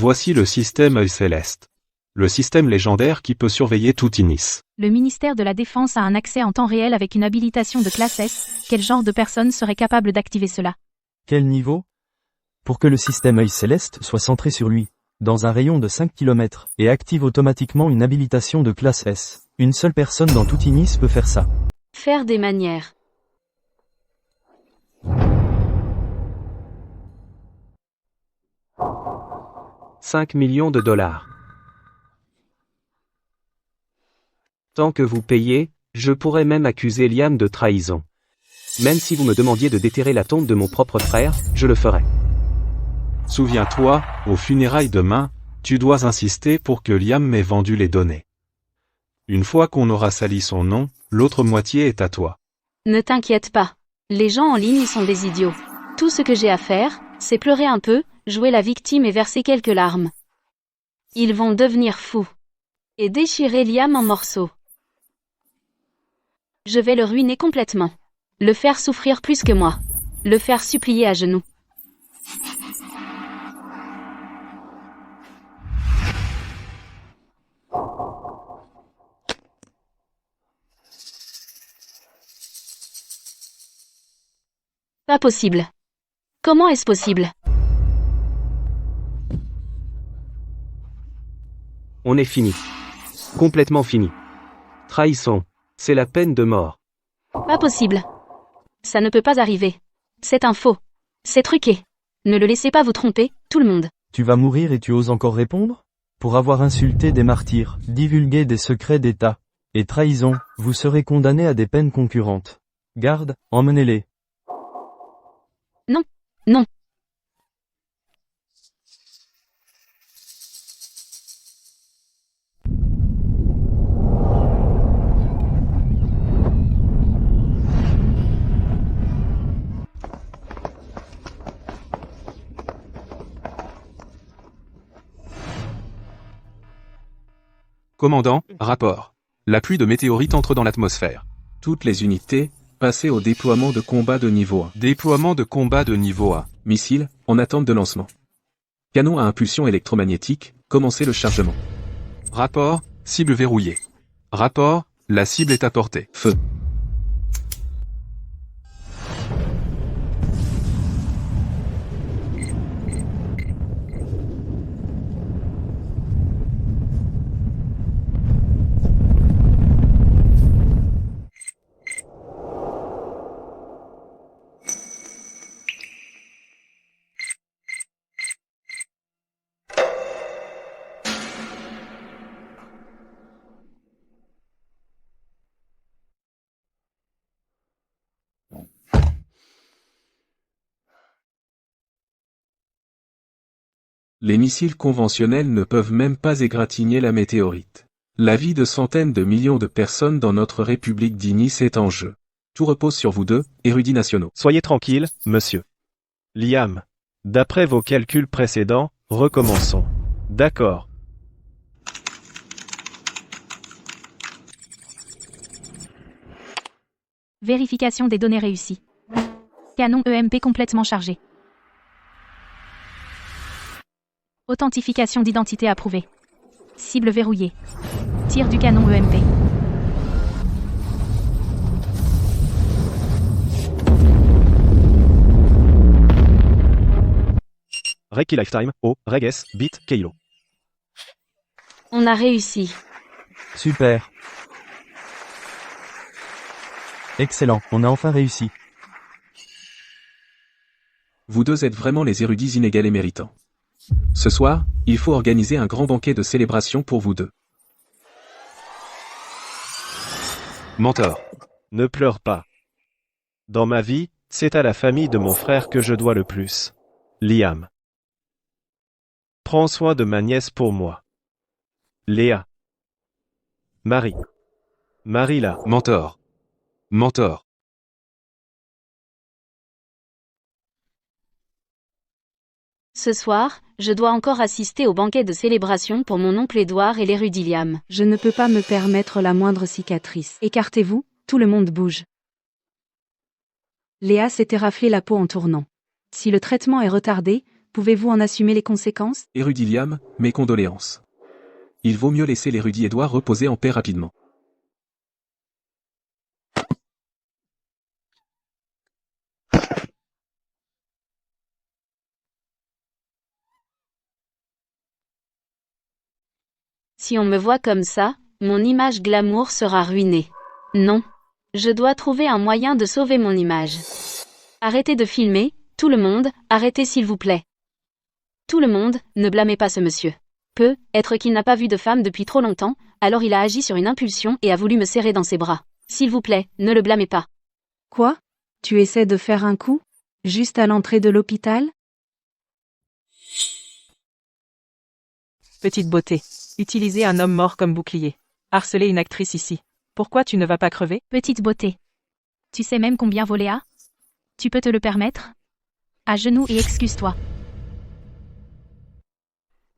Voici le système Œil Céleste. Le système légendaire qui peut surveiller tout Inis. Le ministère de la Défense a un accès en temps réel avec une habilitation de classe S. Quel genre de personne serait capable d'activer cela? Quel niveau? Pour que le système Œil Céleste soit centré sur lui, dans un rayon de 5 km, et active automatiquement une habilitation de classe S. Une seule personne dans tout Inis peut faire ça. Faire des manières. « 5 millions de dollars. Tant que vous payez, je pourrais même accuser Liam de trahison. Même si vous me demandiez de déterrer la tombe de mon propre frère, je le ferais. Souviens-toi, aux funérailles demain, tu dois insister pour que Liam m'ait vendu les données. Une fois qu'on aura sali son nom, l'autre moitié est à toi. Ne t'inquiète pas. Les gens en ligne sont des idiots. Tout ce que j'ai à faire, c'est pleurer un peu, jouer la victime et verser quelques larmes. Ils vont devenir fous. Et déchirer Liam en morceaux. Je vais le ruiner complètement. Le faire souffrir plus que moi. Le faire supplier à genoux. Pas possible. Comment est-ce possible? On est fini. Complètement fini. Trahison. C'est la peine de mort. Pas possible. Ça ne peut pas arriver. C'est un faux. C'est truqué. Ne le laissez pas vous tromper, tout le monde. Tu vas mourir et tu oses encore répondre? Pour avoir insulté des martyrs, divulgué des secrets d'État, et trahison, vous serez condamné à des peines concurrentes. Garde, emmenez-les. Non. Non. Commandant, rapport. La pluie de météorites entre dans l'atmosphère. Toutes les unités, passez au déploiement de combat de niveau 1. Déploiement de combat de niveau 1. Missile, en attente de lancement. Canon à impulsion électromagnétique, commencez le chargement. Rapport, cible verrouillée. Rapport, la cible est à portée. Feu. Les missiles conventionnels ne peuvent même pas égratigner la météorite. La vie de centaines de millions de personnes dans notre République d'Inis est en jeu. Tout repose sur vous deux, érudits nationaux. Soyez tranquille, monsieur. Liam, d'après vos calculs précédents, recommençons. D'accord. Vérification des données réussies. Canon EMP complètement chargé. Authentification d'identité approuvée. Cible verrouillée. Tir du canon EMP. Reiki Lifetime, O, Reges, Bit, Kilo. On a réussi. Super. Excellent, on a enfin réussi. Vous deux êtes vraiment les érudits inégalés et méritants. Ce soir, il faut organiser un grand banquet de célébration pour vous deux. Mentor. Ne pleure pas. Dans ma vie, c'est à la famille de mon frère que je dois le plus. Liam. Prends soin de ma nièce pour moi. Léa. Marie. Marie-là. Mentor. Mentor. Ce soir, je dois encore assister au banquet de célébration pour mon oncle Édouard et l'érudit Liam. Je ne peux pas me permettre la moindre cicatrice. Écartez-vous, tout le monde bouge. Léa s'était raflé la peau en tournant. Si le traitement est retardé, Pouvez-vous en assumer les conséquences? Érudit Liam, mes condoléances. Il vaut mieux laisser l'érudit Édouard reposer en paix rapidement. Si on me voit comme ça, mon image glamour sera ruinée. Non. Je dois trouver un moyen de sauver mon image. Arrêtez de filmer, tout le monde, arrêtez s'il vous plaît. Tout le monde, ne blâmez pas ce monsieur. Peut-être qu'il n'a pas vu de femme depuis trop longtemps, alors il a agi sur une impulsion et a voulu me serrer dans ses bras. S'il vous plaît, ne le blâmez pas. Quoi? Tu essaies de faire un coup? Juste à l'entrée de l'hôpital? Petite beauté. Utiliser un homme mort comme bouclier. Harceler une actrice ici. Pourquoi tu ne vas pas crever? Petite beauté. Tu sais même combien vaut Léa? Tu peux te le permettre? À genoux et excuse-toi.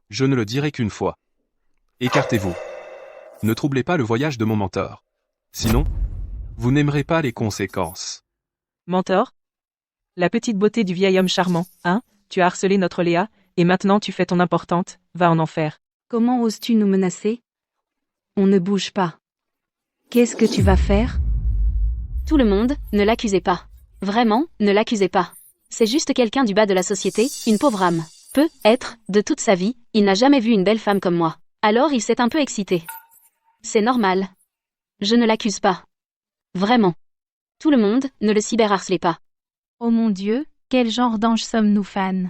Je ne le dirai qu'une fois. Écartez-vous. Ne troublez pas le voyage de mon mentor. Sinon, vous n'aimerez pas les conséquences. Mentor? La petite beauté du vieil homme charmant, hein? Tu as harcelé notre Léa, et maintenant tu fais ton importante, va en enfer. Comment oses-tu nous menacer? On ne bouge pas. Qu'est-ce que tu vas faire? Tout le monde, ne l'accusez pas. Vraiment, ne l'accusez pas. C'est juste quelqu'un du bas de la société, une pauvre âme. Peut-être, de toute sa vie, il n'a jamais vu une belle femme comme moi. Alors il s'est un peu excité. C'est normal. Je ne l'accuse pas. Vraiment. Tout le monde, ne le cyberharcelez pas. Oh mon Dieu, quel genre d'ange sommes-nous fans?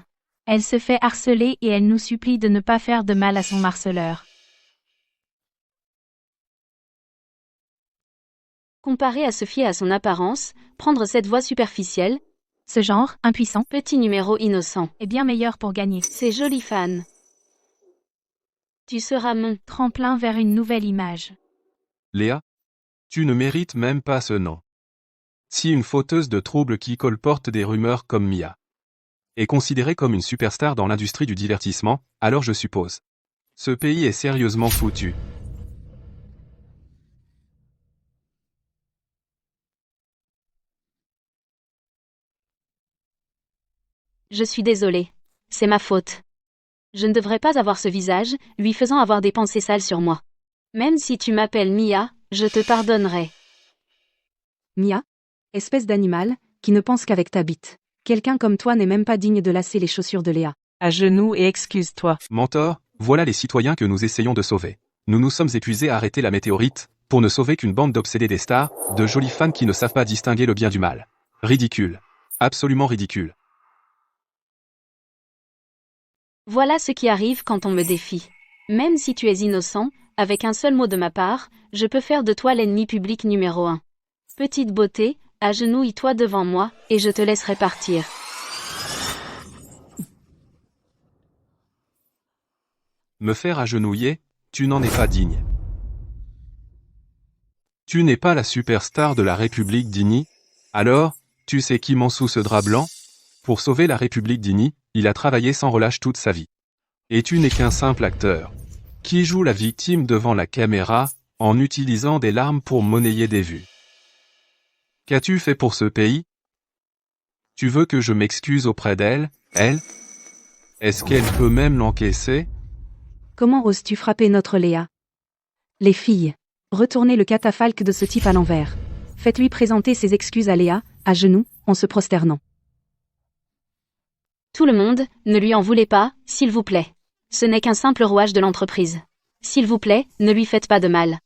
Elle se fait harceler et elle nous supplie de ne pas faire de mal à son harceleur. Comparé à se fier à son apparence, prendre cette voie superficielle, Ce genre, impuissant, petit numéro innocent. est bien meilleur pour gagner. C'est joli fan. Tu seras mon Tremplin vers une nouvelle image. Léa, tu ne mérites même pas ce nom. Si une fauteuse de troubles qui colporte des rumeurs comme Mia est considérée comme une superstar dans l'industrie du divertissement, alors je suppose. Ce pays est sérieusement foutu. Je suis désolée. C'est ma faute. Je ne devrais pas avoir ce visage, lui faisant avoir des pensées sales sur moi. Même si tu m'appelles Mia, je te pardonnerai. Mia? Espèce d'animal, qui ne pense qu'avec ta bite. Quelqu'un comme toi n'est même pas digne de lasser les chaussures de Léa. À genoux et excuse-toi. Mentor, voilà les citoyens que nous essayons de sauver. Nous nous sommes épuisés à arrêter la météorite, pour ne sauver qu'une bande d'obsédés des stars, de jolis fans qui ne savent pas distinguer le bien du mal. Ridicule. Absolument ridicule. Voilà ce qui arrive quand on me défie. Même si tu es innocent, avec un seul mot de ma part, je peux faire de toi l'ennemi public numéro 1. Petite beauté, agenouille-toi devant moi, et je te laisserai partir. Me faire agenouiller, tu n'en es pas digne. Tu n'es pas la superstar de la République d'Ini? Alors, tu sais qui ment sous ce drap blanc? Pour sauver la République d'Ini, il a travaillé sans relâche toute sa vie. Et tu n'es qu'un simple acteur, qui joue la victime devant la caméra, en utilisant des larmes pour monnayer des vues. Qu'as-tu fait pour ce pays? Tu veux que je m'excuse auprès d'elle, elle? Est-ce qu'elle peut même l'encaisser? Comment oses-tu frapper notre Léa? Les filles, retournez le catafalque de ce type à l'envers. Faites-lui présenter ses excuses à Léa, à genoux, en se prosternant. Tout le monde, ne lui en voulez pas, s'il vous plaît. Ce n'est qu'un simple rouage de l'entreprise. S'il vous plaît, ne lui faites pas de mal.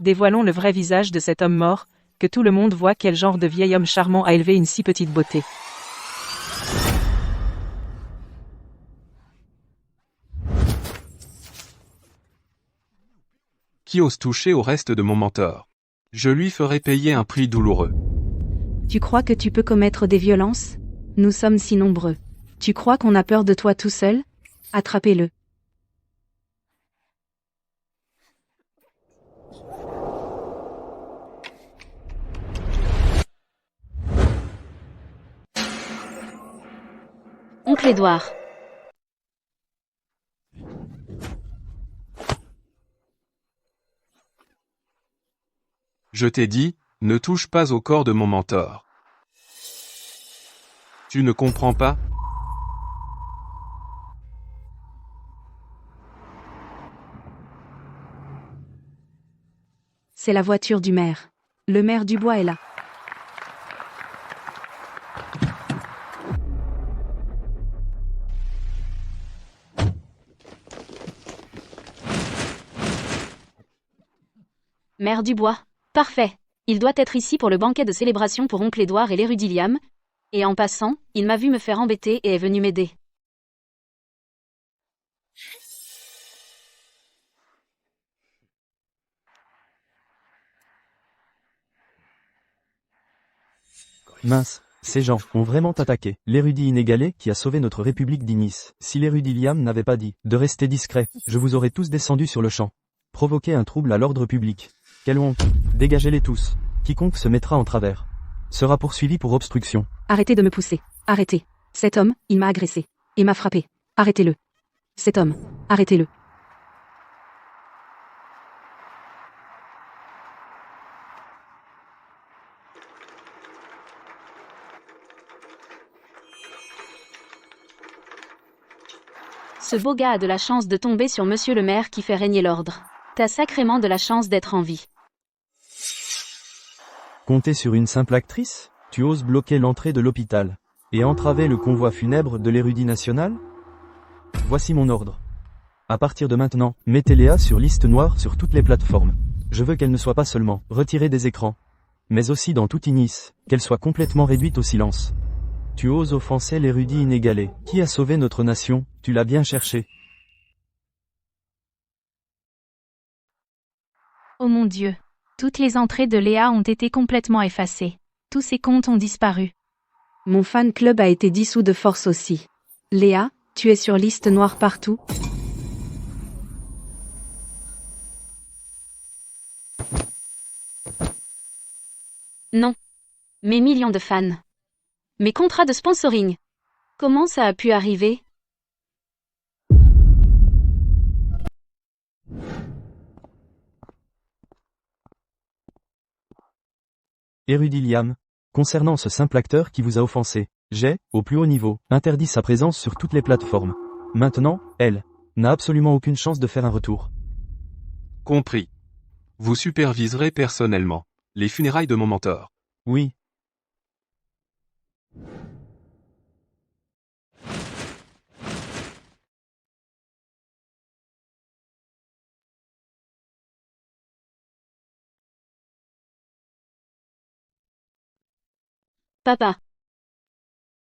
Dévoilons le vrai visage de cet homme mort, que tout le monde voit quel genre de vieil homme charmant a élevé une si petite beauté. Qui ose toucher au reste de mon mentor? Je lui ferai payer un prix douloureux. Tu crois que tu peux commettre des violences? Nous sommes si nombreux. Tu crois qu'on a peur de toi tout seul? Attrapez-le. Oncle Édouard. Je t'ai dit, ne touche pas au corps de mon mentor. Tu ne comprends pas? C'est la voiture du maire. Le maire Dubois est là. Maire Dubois. Parfait. Il doit être ici pour le banquet de célébration pour oncle Édouard et l'érudit Liam. Et en passant, il m'a vu me faire embêter et est venu m'aider. Mince, ces gens ont vraiment attaqué l'érudit inégalé qui a sauvé notre République d'Inis. Si l'érudit Liam n'avait pas dit de rester discret, je vous aurais tous descendus sur le champ. Provoquer un trouble à l'ordre public. Quelle honte. Dégagez-les tous. Quiconque se mettra en travers sera poursuivi pour obstruction. Arrêtez de me pousser. Arrêtez. Cet homme, il m'a agressé. Et m'a frappé. Arrêtez-le. Cet homme, arrêtez-le. Ce beau gars a de la chance de tomber sur monsieur le maire qui fait régner l'ordre. T'as sacrément de la chance d'être en vie. Compter sur une simple actrice? Tu oses bloquer l'entrée de l'hôpital et entraver le convoi funèbre de l'érudit national? Voici mon ordre. À partir de maintenant, mettez Léa sur liste noire sur toutes les plateformes. Je veux qu'elle ne soit pas seulement retirée des écrans, mais aussi dans tout Inis, qu'elle soit complètement réduite au silence. Tu oses offenser l'érudit inégalé. Qui a sauvé notre nation? Tu l'as bien cherché. Oh mon Dieu. Toutes les entrées de Léa ont été complètement effacées. Tous ses comptes ont disparu. Mon fan club a été dissous de force aussi. Léa, tu es sur liste noire partout. Non. Mes millions de fans. Mes contrats de sponsoring. Comment ça a pu arriver? Érudit Liam. Concernant ce simple acteur qui vous a offensé, j'ai, au plus haut niveau, interdit sa présence sur toutes les plateformes. Maintenant, elle n'a absolument aucune chance de faire un retour. Compris. Vous superviserez personnellement les funérailles de mon mentor. Oui. Papa.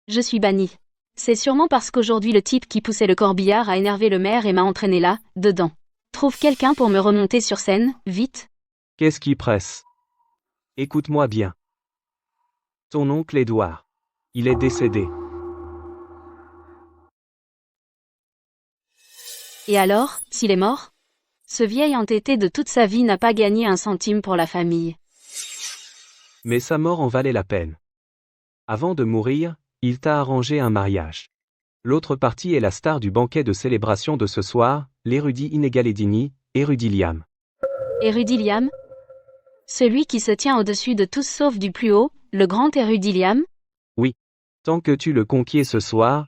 Je suis banni. C'est sûrement parce qu'aujourd'hui le type qui poussait le corbillard a énervé le maire et m'a entraîné là, dedans. Trouve quelqu'un pour me remonter sur scène, vite. Qu'est-ce qui presse? Écoute-moi bien. Ton oncle Édouard. Il est décédé. Et alors, s'il est mort? Ce vieil entêté de toute sa vie n'a pas gagné un centime pour la famille. Mais sa mort en valait la peine. Avant de mourir, il t'a arrangé un mariage. L'autre partie est la star du banquet de célébration de ce soir, l'érudit inégalé Dini, érudit Liam. Érudit Liam? Celui qui se tient au-dessus de tous sauf du plus haut, le grand érudit Liam? Oui. Tant que tu le conquiers ce soir,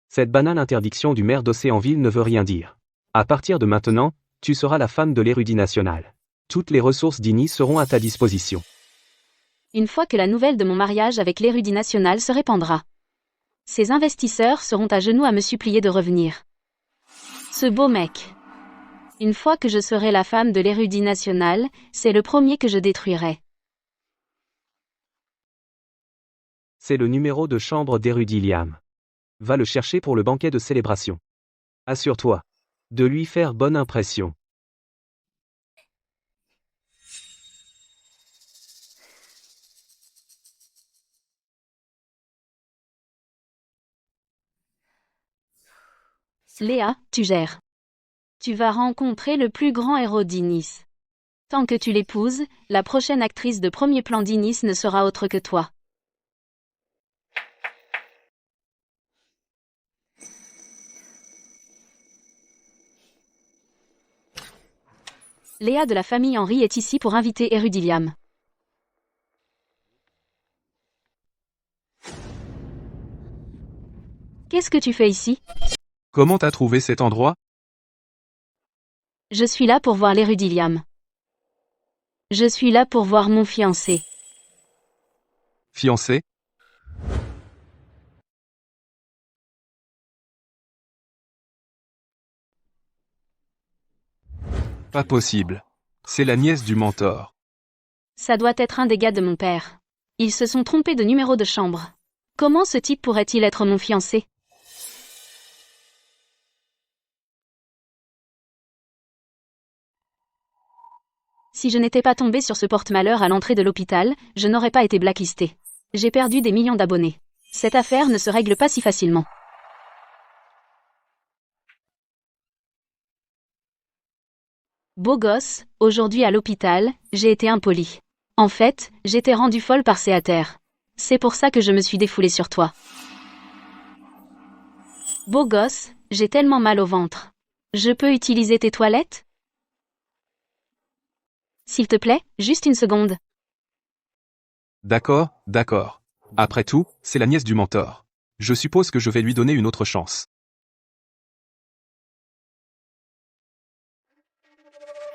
cette banale interdiction du maire d'Océanville ne veut rien dire. À partir de maintenant, tu seras la femme de l'érudit national. Toutes les ressources Dini seront à ta disposition. Une fois que la nouvelle de mon mariage avec l'érudit national se répandra. Ces investisseurs seront à genoux à me supplier de revenir. Ce beau mec. Une fois que je serai la femme de l'érudit national, c'est le premier que je détruirai. C'est le numéro de chambre d'érudit Liam. Va le chercher pour le banquet de célébration. Assure-toi de lui faire bonne impression. Léa, tu gères. Tu vas rencontrer le plus grand héros d'Inis. Tant que tu l'épouses, la prochaine actrice de premier plan d'Inis ne sera autre que toi. Léa de la famille Henry est ici pour inviter érudit Liam. Qu'est-ce que tu fais ici? Comment t'as trouvé cet endroit? Je suis là pour voir l'érudit Liam. Je suis là pour voir mon fiancé. Fiancé? Pas possible. C'est la nièce du mentor. Ça doit être un des gars de mon père. Ils se sont trompés de numéro de chambre. Comment ce type pourrait-il être mon fiancé? Si je n'étais pas tombée sur ce porte-malheur à l'entrée de l'hôpital, je n'aurais pas été blacklistée. J'ai perdu des millions d'abonnés. Cette affaire ne se règle pas si facilement. Beau gosse, aujourd'hui à l'hôpital, j'ai été impolie. En fait, j'étais rendue folle par Séater. C'est pour ça que je me suis défoulée sur toi. Beau gosse, j'ai tellement mal au ventre. Je peux utiliser tes toilettes? S'il te plaît, juste une seconde. D'accord, d'accord. Après tout, c'est la nièce du mentor. Je suppose que je vais lui donner une autre chance.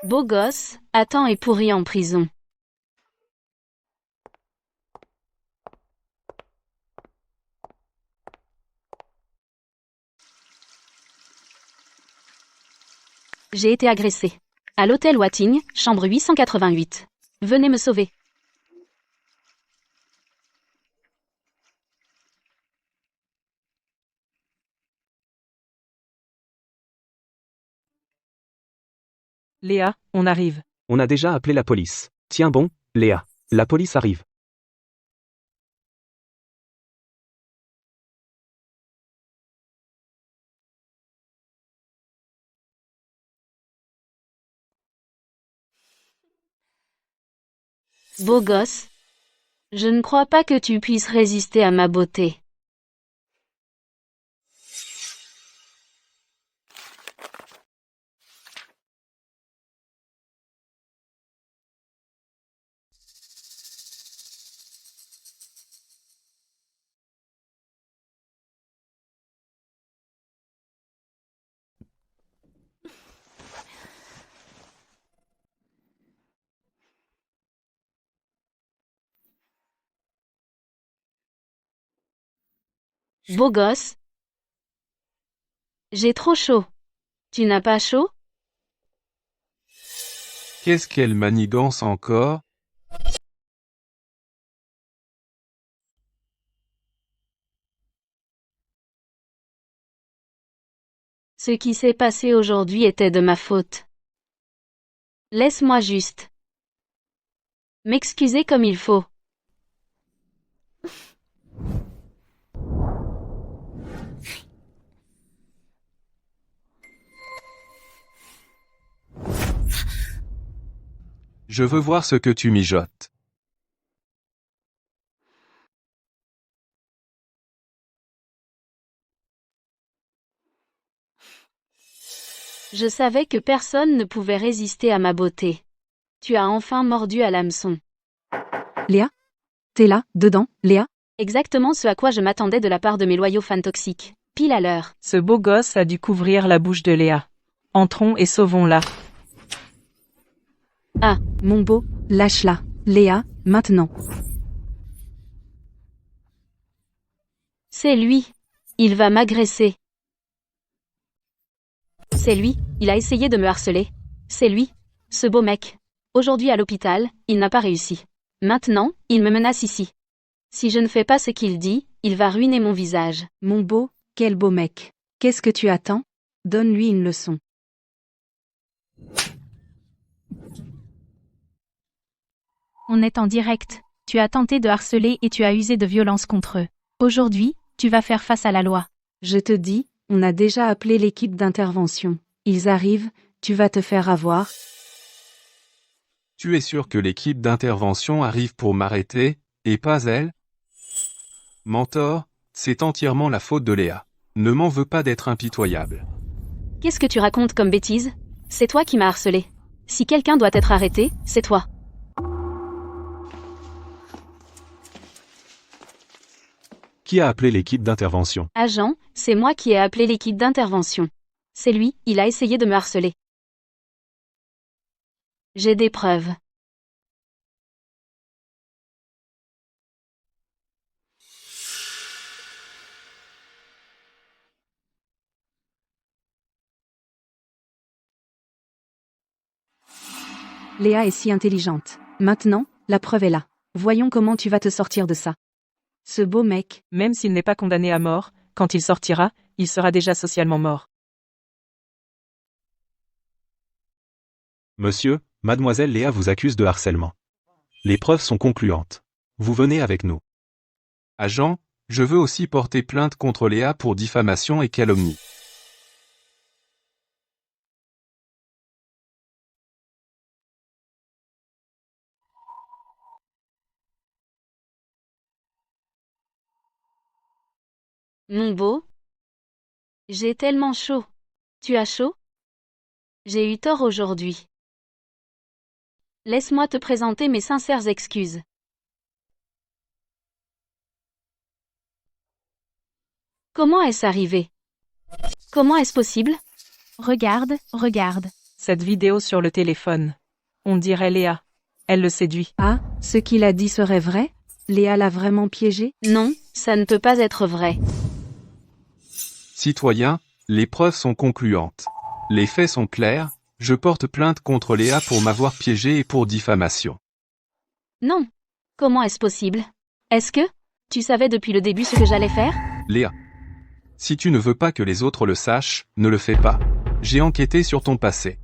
Beau gosse, Attends est pourri en prison. J'ai été agressée. À l'hôtel Watting, chambre 888. Venez me sauver. Léa, on arrive. On a déjà appelé la police. Tiens bon, Léa. La police arrive. Beau gosse. Je ne crois pas que tu puisses résister à ma beauté. Beau gosse. J'ai trop chaud. Tu n'as pas chaud? Qu'est-ce qu'elle manigance encore? Ce qui s'est passé aujourd'hui était de ma faute. Laisse-moi juste m'excuser comme il faut. Je veux voir ce que tu mijotes. Je savais que personne ne pouvait résister à ma beauté. Tu as enfin mordu à l'hameçon. Léa? T'es là, dedans, Léa? Exactement ce à quoi je m'attendais de la part de mes loyaux fans toxiques. Pile à l'heure. Ce beau gosse a dû couvrir la bouche de Léa. Entrons et sauvons-la. Ah, mon beau, lâche-la. Léa, maintenant. C'est lui. Il va m'agresser. C'est lui, il a essayé de me harceler. C'est lui. Ce beau mec. Aujourd'hui à l'hôpital, il n'a pas réussi. Maintenant, il me menace ici. Si je ne fais pas ce qu'il dit, il va ruiner mon visage. Mon beau, quel beau mec. Qu'est-ce que tu attends? Donne-lui une leçon. On est en direct. Tu as tenté de harceler et tu as usé de violence contre eux. Aujourd'hui, tu vas faire face à la loi. Je te dis, on a déjà appelé l'équipe d'intervention. Ils arrivent, tu vas te faire avoir. Tu es sûr que l'équipe d'intervention arrive pour m'arrêter, et pas elle? Mentor, c'est entièrement la faute de Léa. Ne m'en veux pas d'être impitoyable. Qu'est-ce que tu racontes comme bêtise? C'est toi qui m'as harcelé. Si quelqu'un doit être arrêté, c'est toi. Qui a appelé l'équipe d'intervention? Agent, c'est moi qui ai appelé l'équipe d'intervention. C'est lui, il a essayé de me harceler. J'ai des preuves. Léa est si intelligente. Maintenant, la preuve est là. Voyons comment tu vas te sortir de ça. Ce beau mec, Même s'il n'est pas condamné à mort, quand il sortira, il sera déjà socialement mort. Monsieur, mademoiselle Léa vous accuse de harcèlement. Les preuves sont concluantes. Vous venez avec nous. Agent, je veux aussi porter plainte contre Léa pour diffamation et calomnie. Mon beau? J'ai tellement chaud. Tu as chaud? J'ai eu tort aujourd'hui. Laisse-moi te présenter mes sincères excuses. Comment est-ce arrivé? Comment est-ce possible? Regarde, regarde. Cette vidéo sur le téléphone. On dirait Léa. Elle le séduit. ah, ce qu'il a dit serait vrai? Léa l'a vraiment piégé? Non, ça ne peut pas être vrai. Citoyen, les preuves sont concluantes. Les faits sont clairs, je porte plainte contre Léa pour m'avoir piégé et pour diffamation. Non. Comment est-ce possible? Est-ce que tu savais depuis le début ce que j'allais faire? Léa. Si tu ne veux pas que les autres le sachent, ne le fais pas. J'ai enquêté sur ton passé.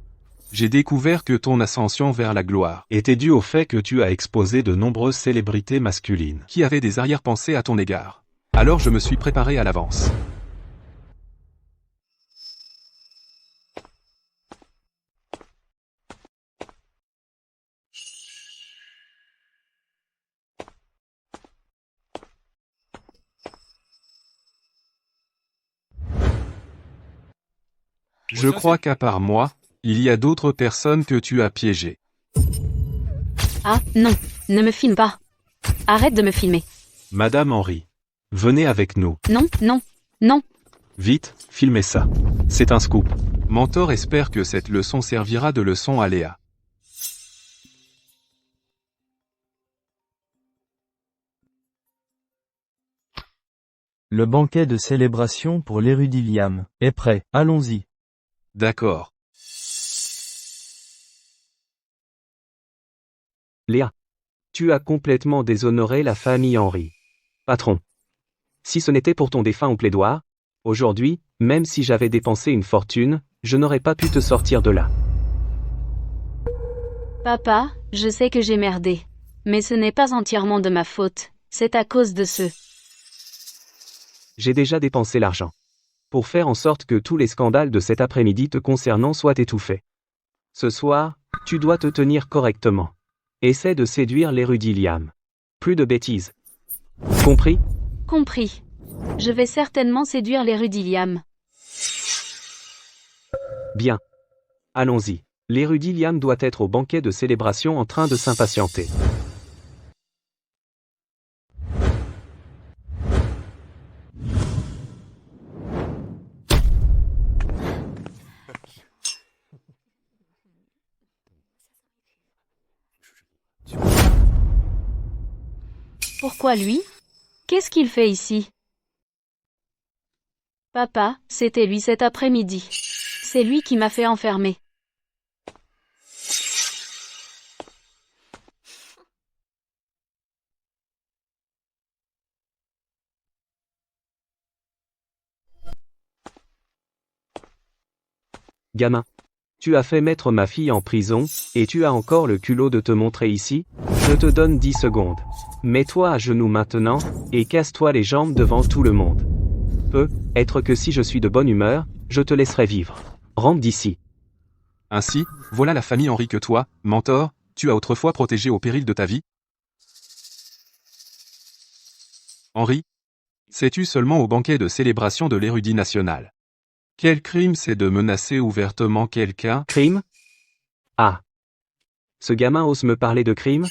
J'ai découvert que ton ascension vers la gloire Était dû au fait que tu as exposé de nombreuses célébrités masculines. qui avait des arrière-pensées à ton égard. Alors je me suis préparé à l'avance. Je crois qu'à part moi, il y a d'autres personnes que tu as piégées. Ah, non. Ne me filme pas. Arrête de me filmer. Madame Henry, venez avec nous. Non, non, non. Vite, filmez ça. C'est un scoop. Mentor espère que cette leçon servira de leçon à Léa. Le banquet de célébration pour l'érudit Liam est prêt. Allons-y. D'accord. Léa. Tu as complètement déshonoré la famille Henry. Patron. Si ce n'était pour ton défunt au plaidoir, aujourd'hui, même si j'avais dépensé une fortune, je n'aurais pas pu te sortir de là. Papa, je sais que j'ai merdé. Mais ce n'est pas entièrement de ma faute. C'est à cause de ce. J'ai déjà dépensé l'argent. Pour faire en sorte que tous les scandales de cet après-midi te concernant soient étouffés. Ce soir, tu dois te tenir correctement. Essaie de séduire l'érudit Liam. Plus de bêtises. Compris? Compris. Je vais certainement séduire l'érudit Liam. Bien. Allons-y. L'érudit Liam doit être au banquet de célébration en train de s'impatienter. Pourquoi lui? Qu'est-ce qu'il fait ici? Papa, c'était lui cet après-midi. C'est lui qui m'a fait enfermer. Gamin. Tu as fait mettre ma fille en prison, et tu as encore le culot de te montrer ici? Je te donne 10 secondes. Mets-toi à genoux maintenant, et casse-toi les jambes devant tout le monde. Peut être que si je suis de bonne humeur, je te laisserai vivre. Rentre d'ici. Ainsi, voilà la famille Henry que toi, Mentor, tu as autrefois protégé au péril de ta vie. Henry, sais-tu seulement au banquet de célébration de l'érudit national? Quel crime c'est de menacer ouvertement quelqu'un? Crime? Ah. Ce gamin ose me parler de crime?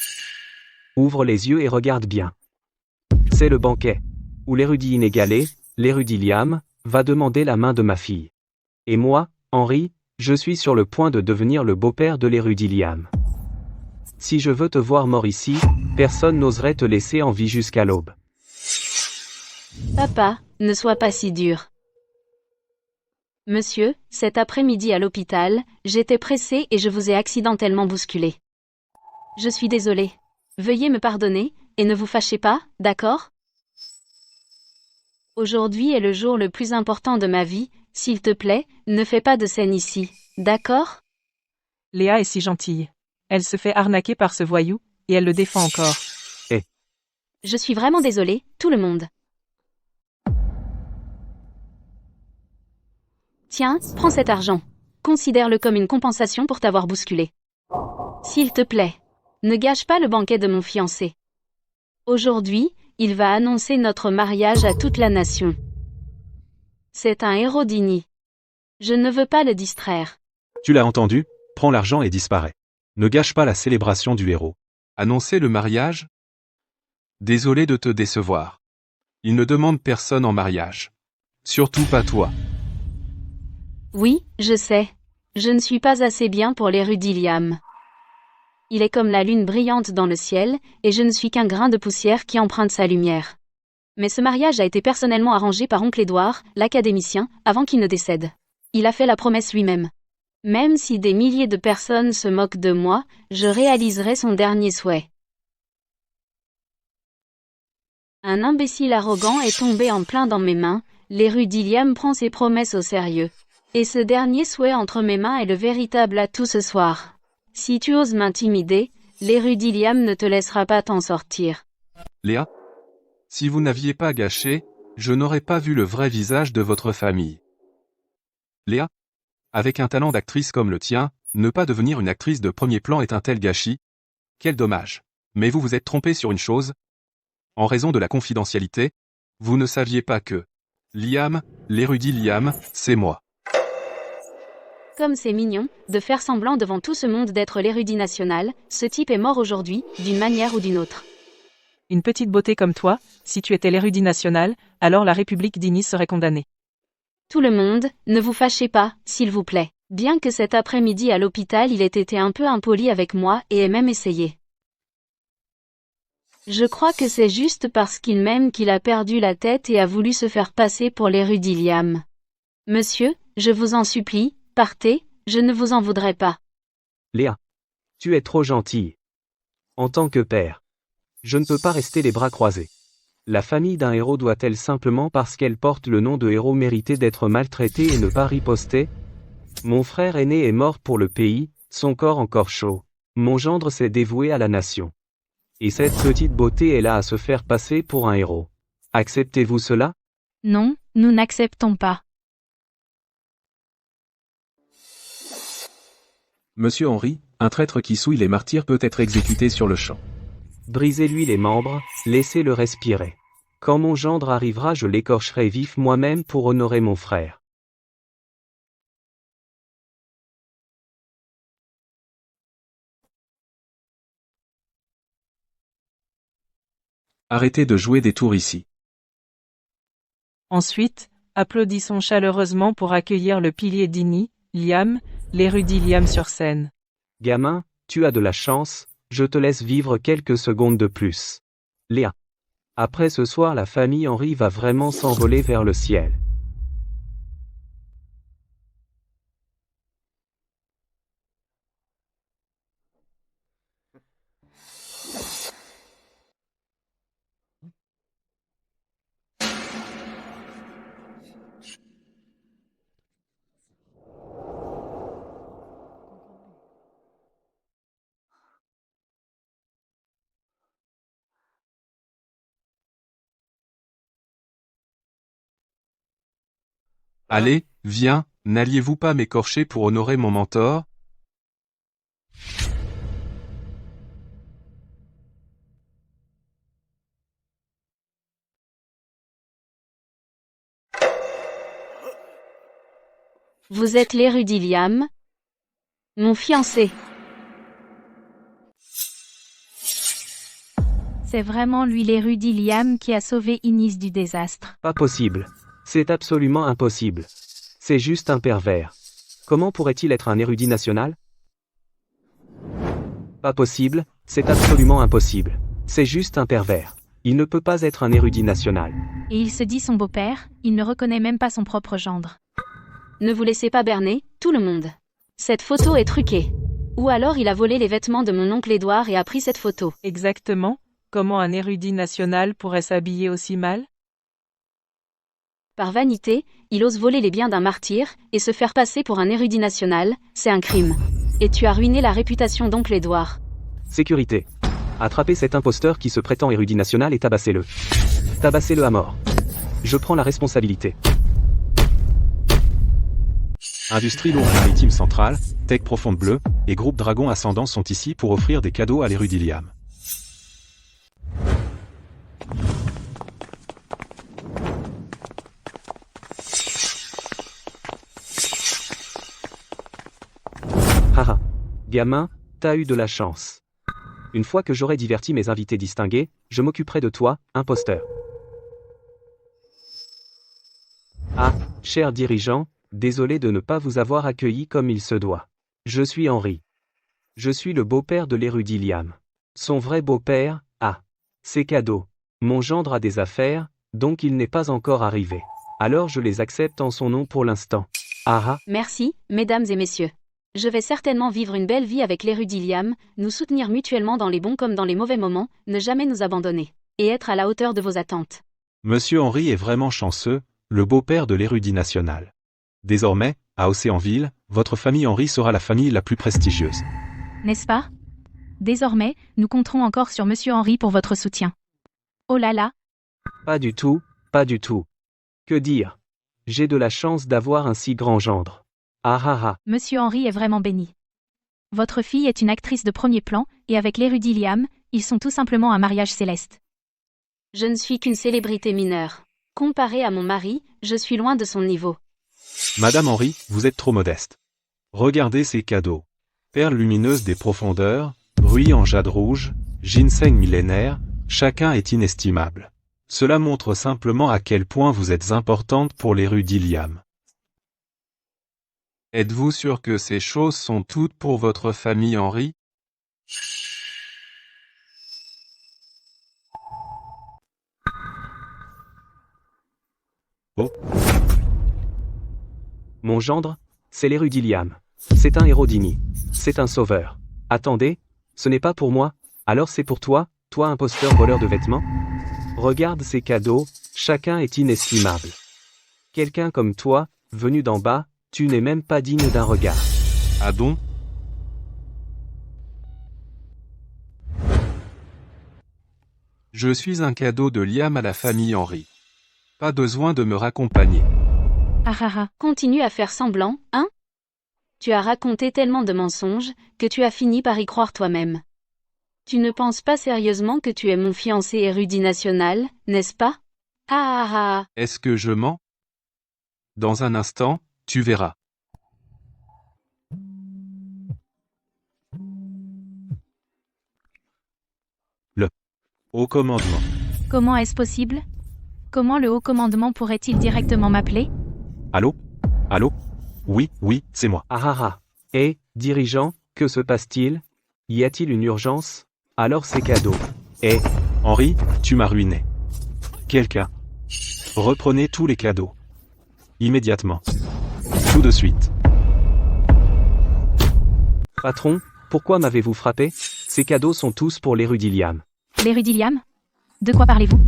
Ouvre les yeux et regarde bien. C'est le banquet, où l'érudit inégalé, l'érudit Liam, va demander la main de ma fille. Et moi, Henry, je suis sur le point de devenir le beau-père de l'érudit Liam. Si je veux te voir mort ici, personne n'oserait te laisser en vie jusqu'à l'aube. Papa, ne sois pas si dur. Monsieur, cet après-midi à l'hôpital, j'étais pressée et je vous ai accidentellement bousculé. Je suis désolée. Veuillez me pardonner, et ne vous fâchez pas, d'accord? Aujourd'hui est le jour le plus important de ma vie, s'il te plaît, ne fais pas de scène ici, d'accord? Léa est si gentille. Elle se fait arnaquer par ce voyou, et elle le défend encore. Je suis vraiment désolée, tout le monde. Tiens, prends cet argent. Considère-le comme une compensation pour t'avoir bousculé. S'il te plaît, ne gâche pas le banquet de mon fiancé. Aujourd'hui, il va annoncer notre mariage à toute la nation. C'est un héros d'Ini. Je ne veux pas le distraire. Tu l'as entendu, prends l'argent et disparais. Ne gâche pas la célébration du héros. Annoncer le mariage? Désolé de te décevoir. Il ne demande personne en mariage. Surtout pas toi. Oui, je sais. Je ne suis pas assez bien pour l'érudit Liam. Il est comme la lune brillante dans le ciel, et je ne suis qu'un grain de poussière qui emprunte sa lumière. Mais ce mariage a été personnellement arrangé par oncle Édouard, l'académicien, avant qu'il ne décède. Il a fait la promesse lui-même. Même si des milliers de personnes se moquent de moi, je réaliserai son dernier souhait. Un imbécile arrogant est tombé en plein dans mes mains, l'érudit Liam prend ses promesses au sérieux. Et ce dernier souhait entre mes mains est le véritable atout ce soir. Si tu oses m'intimider, l'érudit Liam ne te laissera pas t'en sortir. Léa? Si vous n'aviez pas gâché, je n'aurais pas vu le vrai visage de votre famille. Léa? Avec un talent d'actrice comme le tien, ne pas devenir une actrice de premier plan est un tel gâchis. Quel dommage. Mais vous vous êtes trompé sur une chose. En raison de la confidentialité, vous ne saviez pas que Liam, l'érudit Liam, c'est moi. Comme c'est mignon, de faire semblant devant tout ce monde d'être l'érudit national, ce type est mort aujourd'hui, d'une manière ou d'une autre. Une petite beauté comme toi, si tu étais l'érudit national, alors la République d'Ini serait condamnée. Tout le monde, ne vous fâchez pas, s'il vous plaît. Bien que cet après-midi à l'hôpital il ait été un peu impoli avec moi et ait même essayé. Je crois que c'est juste parce qu'il m'aime qu'il a perdu la tête et a voulu se faire passer pour l'érudit Liam. Monsieur, je vous en supplie, partez, je ne vous en voudrais pas. Léa. Tu es trop gentille. En tant que père, je ne peux pas rester les bras croisés. La famille d'un héros doit-elle simplement parce qu'elle porte le nom de héros mériter d'être maltraitée et ne pas riposter? Mon frère aîné est mort pour le pays, son corps encore chaud. Mon gendre s'est dévoué à la nation. Et cette petite beauté est là à se faire passer pour un héros. Acceptez-vous cela? Non, nous n'acceptons pas. Monsieur Henry, un traître qui souille les martyrs peut être exécuté sur le champ. Brisez-lui les membres, laissez-le respirer. Quand mon gendre arrivera, je l'écorcherai vif moi-même pour honorer mon frère. Arrêtez de jouer des tours ici. Ensuite, applaudissons chaleureusement pour accueillir le pilier d'Ini, Liam, l'érudit Liam sur scène. Gamin, tu as de la chance, je te laisse vivre quelques secondes de plus. Léa. Après ce soir, la famille Henry va vraiment s'envoler vers le ciel. Allez, viens, n'alliez-vous pas m'écorcher pour honorer mon mentor? Vous êtes l'érudit Liam? Mon fiancé. C'est vraiment lui l'érudit Liam qui a sauvé Inis du désastre. Pas possible. C'est absolument impossible. C'est juste un pervers. Comment pourrait-il être un érudit national? Pas possible, c'est absolument impossible. C'est juste un pervers. Il ne peut pas être un érudit national. Et il se dit son beau-père, il ne reconnaît même pas son propre gendre. Ne vous laissez pas berner, tout le monde. Cette photo est truquée. Ou alors il a volé les vêtements de mon oncle Édouard et a pris cette photo. Exactement. Comment un érudit national pourrait s'habiller aussi mal? Par vanité, il ose voler les biens d'un martyr, et se faire passer pour un érudit national, c'est un crime. Et tu as ruiné la réputation d'oncle Édouard. Sécurité. Attrapez cet imposteur qui se prétend érudit national et tabassez-le. Tabassez-le à mort. Je prends la responsabilité. Industrie lourde maritime centrale, Tech Profonde Bleu, et Groupe Dragon Ascendant sont ici pour offrir des cadeaux à l'érudit Liam. Haha. Gamin, t'as eu de la chance. Une fois que j'aurai diverti mes invités distingués, je m'occuperai de toi, imposteur. Ah, cher dirigeant, désolé de ne pas vous avoir accueilli comme il se doit. Je suis Henri. Je suis le beau-père de l'érudit Liam. Son vrai beau-père, c'est cadeau. Mon gendre a des affaires, donc il n'est pas encore arrivé. Alors je les accepte en son nom pour l'instant. Merci, mesdames et messieurs. Je vais certainement vivre une belle vie avec l'érudit Liam, nous soutenir mutuellement dans les bons comme dans les mauvais moments, ne jamais nous abandonner. Et être à la hauteur de vos attentes. Monsieur Henri est vraiment chanceux, le beau-père de l'érudit national. Désormais, à Océanville, votre famille Henri sera la famille la plus prestigieuse. N'est-ce pas? Désormais, nous compterons encore sur Monsieur Henri pour votre soutien. Oh là là, Pas du tout, pas du tout. Que dire? J'ai de la chance d'avoir un si grand gendre. Monsieur Henri est vraiment béni. Votre fille est une actrice de premier plan, et avec l'érudit Liam, ils sont tout simplement un mariage céleste. Je ne suis qu'une célébrité mineure. Comparé à mon mari, je suis loin de son niveau. Madame Henri, vous êtes trop modeste. Regardez ces cadeaux. Perles lumineuses des profondeurs, rubis en jade rouge, ginseng millénaire, chacun est inestimable. Cela montre simplement à quel point vous êtes importante pour l'érudit Liam. Êtes-vous sûr que ces choses sont toutes pour votre famille Henri? Oh. Mon gendre, c'est l'érudit Liam. C'est un héros digne. C'est un sauveur. Attendez, ce n'est pas pour moi, alors c'est pour toi, toi imposteur voleur de vêtements? Regarde ces cadeaux, chacun est inestimable. Quelqu'un comme toi, venu d'en bas, tu n'es même pas digne d'un regard. Ah donc? Je suis un cadeau de Liam à la famille Henri. Pas besoin de me raccompagner. Continue à faire semblant, hein? Tu as raconté tellement de mensonges, que tu as fini par y croire toi-même. Tu ne penses pas sérieusement que tu es mon fiancé érudit national, n'est-ce pas? Est-ce que je mens? Dans un instant, tu verras. Le haut commandement. Comment est-ce possible? Comment le haut commandement pourrait-il directement m'appeler? Allô? Allô? Oui, c'est moi. Eh, dirigeant, que se passe-t-il? Y a-t-il une urgence? Alors c'est cadeau. Eh, Henri, tu m'as ruiné. Quelqu'un. Reprenez tous les cadeaux. Immédiatement. Tout de suite. patron, pourquoi m'avez-vous frappé? Ces cadeaux sont tous pour l'érudit Liam. L'érudit Liam? De quoi parlez-vous?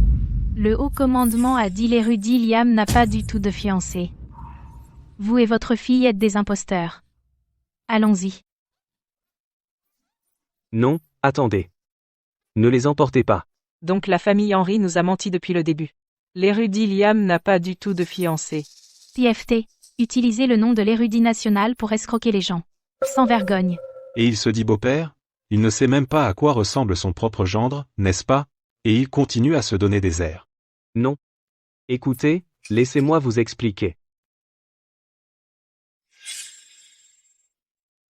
Le haut commandement a dit l'érudit Liam n'a pas du tout de fiancé. Vous et votre fille êtes des imposteurs. Allons-y. Non, attendez. Ne les emportez pas. Donc la famille Henri nous a menti depuis le début. L'érudit Liam n'a pas du tout de fiancé. PFT, utilisez le nom de l'érudit national pour escroquer les gens. Sans vergogne. Et il se dit beau-père? Il ne sait même pas à quoi ressemble son propre gendre, n'est-ce pas? Et il continue à se donner des airs. Non. Écoutez, laissez-moi vous expliquer.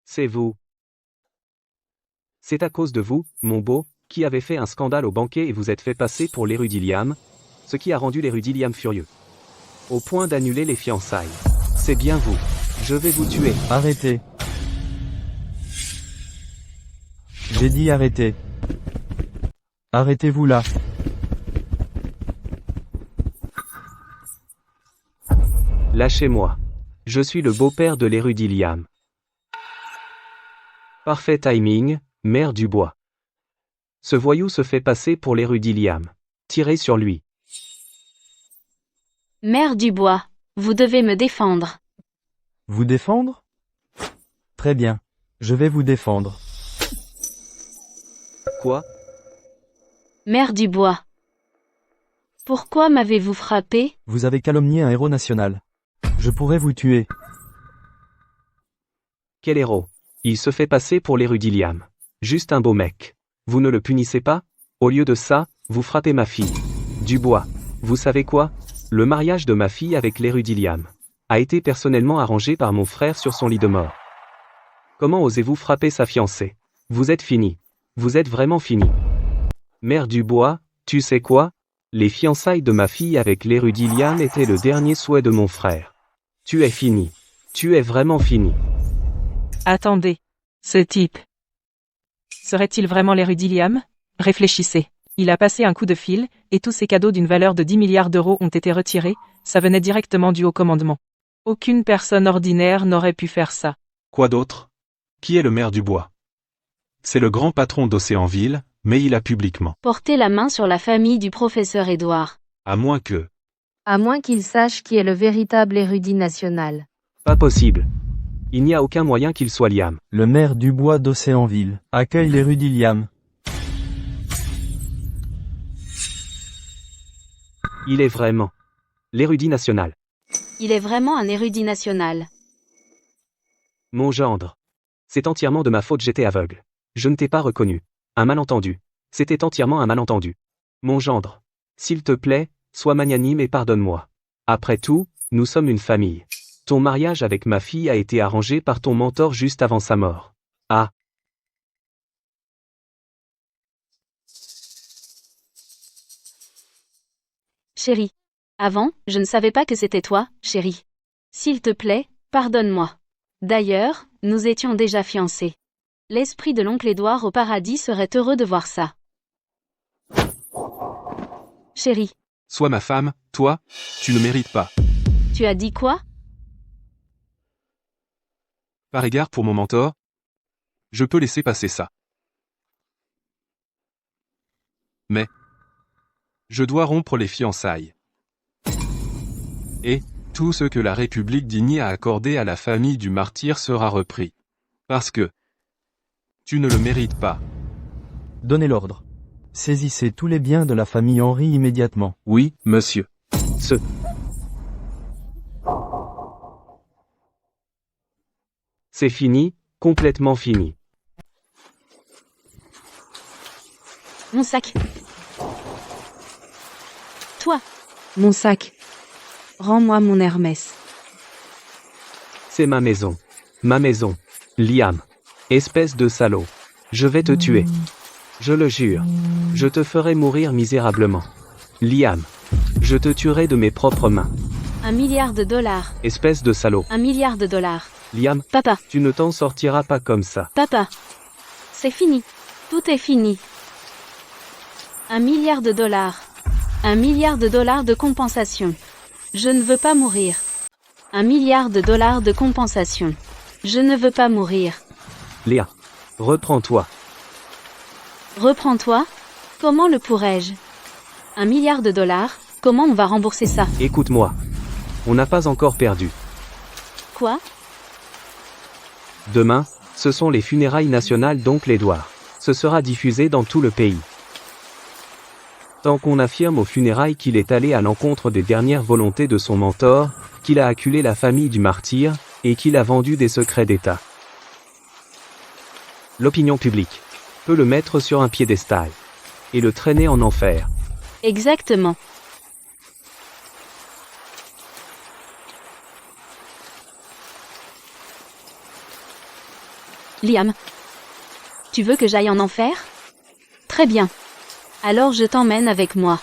C'est vous. C'est à cause de vous, mon beau, qui avez fait un scandale au banquet et vous êtes fait passer pour l'érudit Liam, ce qui a rendu l'érudit Liam furieux. Au point d'annuler les fiançailles. C'est bien vous. Je vais vous tuer. Arrêtez. J'ai dit arrêtez. Arrêtez-vous là. Lâchez-moi. Je suis le beau-père de l'érudit Liam. Parfait timing, mère du bois. Ce voyou se fait passer pour l'érudit Liam. Tirez sur lui. Mère du bois, vous devez me défendre. Vous défendre? Très bien. Je vais vous défendre. Quoi? Mère du bois. Pourquoi m'avez-vous frappé? Vous avez calomnié un héros national. Je pourrais vous tuer. Quel héros? Il se fait passer pour l'érudit Liam. Juste un beau mec. Vous ne le punissez pas? Au lieu de ça, vous frappez ma fille. Dubois. Vous savez quoi? Le mariage de ma fille avec l'érudit Liam a été personnellement arrangé par mon frère sur son lit de mort. Comment osez-vous frapper sa fiancée? Vous êtes fini. Vous êtes vraiment fini. Mère Dubois, tu sais quoi? Les fiançailles de ma fille avec l'érudit Liam étaient le dernier souhait de mon frère. Tu es fini. Tu es vraiment fini. Attendez. Ce type. Serait-il vraiment l'érudit Liam? Réfléchissez. Il a passé un coup de fil, et tous ses cadeaux d'une valeur de 10 milliards d'euros ont été retirés, ça venait directement du haut commandement. Aucune personne ordinaire n'aurait pu faire ça. Quoi d'autre? Qui est le maire du bois? C'est le grand patron d'Océanville, mais il a publiquement. Portez la main sur la famille du professeur Édouard. À moins que... À moins qu'il sache qui est le véritable érudit national. Pas possible. Il n'y a aucun moyen qu'il soit Liam. Le maire du bois d'Océanville accueille l'érudit Liam. Il est vraiment l'érudit national. Il est vraiment un érudit national. Mon gendre. C'est entièrement de ma faute, j'étais aveugle. Je ne t'ai pas reconnu. Un malentendu. C'était entièrement un malentendu. Mon gendre. S'il te plaît, sois magnanime et pardonne-moi. Après tout, nous sommes une famille. Ton mariage avec ma fille a été arrangé par ton mentor juste avant sa mort. Ah. Chérie. Avant, je ne savais pas que c'était toi, chérie. S'il te plaît, pardonne-moi. D'ailleurs, nous étions déjà fiancés. L'esprit de l'oncle Édouard au paradis serait heureux de voir ça. Chérie, Sois ma femme, toi, tu ne mérites pas. tu as dit quoi? Par égard pour mon mentor, je peux laisser passer ça. Mais je dois rompre les fiançailles. Et tout ce que la République d'Igny a accordé à la famille du martyr sera repris. Parce que tu ne le mérites pas. Donnez l'ordre. Saisissez tous les biens de la famille Henry immédiatement. Oui, monsieur. C'est fini, complètement fini. Mon sac. Toi, Mon sac. Rends-moi mon Hermès. C'est ma maison. Ma maison. Liam. Espèce de salaud. Je vais te tuer. Je le jure. Je te ferai mourir misérablement. Liam. Je te tuerai de mes propres mains. $1 milliard. Espèce de salaud. $1 milliard. Liam, Papa, tu ne t'en sortiras pas comme ça. papa. C'est fini. Tout est fini. $1 milliard. $1 milliard de compensation. Je ne veux pas mourir. $1 milliard de compensation. Je ne veux pas mourir. Léa. Reprends-toi. Reprends-toi. Comment le pourrais-je? $1 milliard. Comment on va rembourser ça? Écoute-moi. On n'a pas encore perdu. Quoi? Demain, ce sont les funérailles nationales d'oncle Édouard. Ce sera diffusé dans tout le pays. Tant qu'on affirme aux funérailles qu'il est allé à l'encontre des dernières volontés de son mentor, qu'il a acculé la famille du martyr, et qu'il a vendu des secrets d'État. L'opinion publique peut le mettre sur un piédestal et le traîner en enfer. Exactement. Liam. Tu veux que j'aille en enfer? Très bien. Alors je t'emmène avec moi.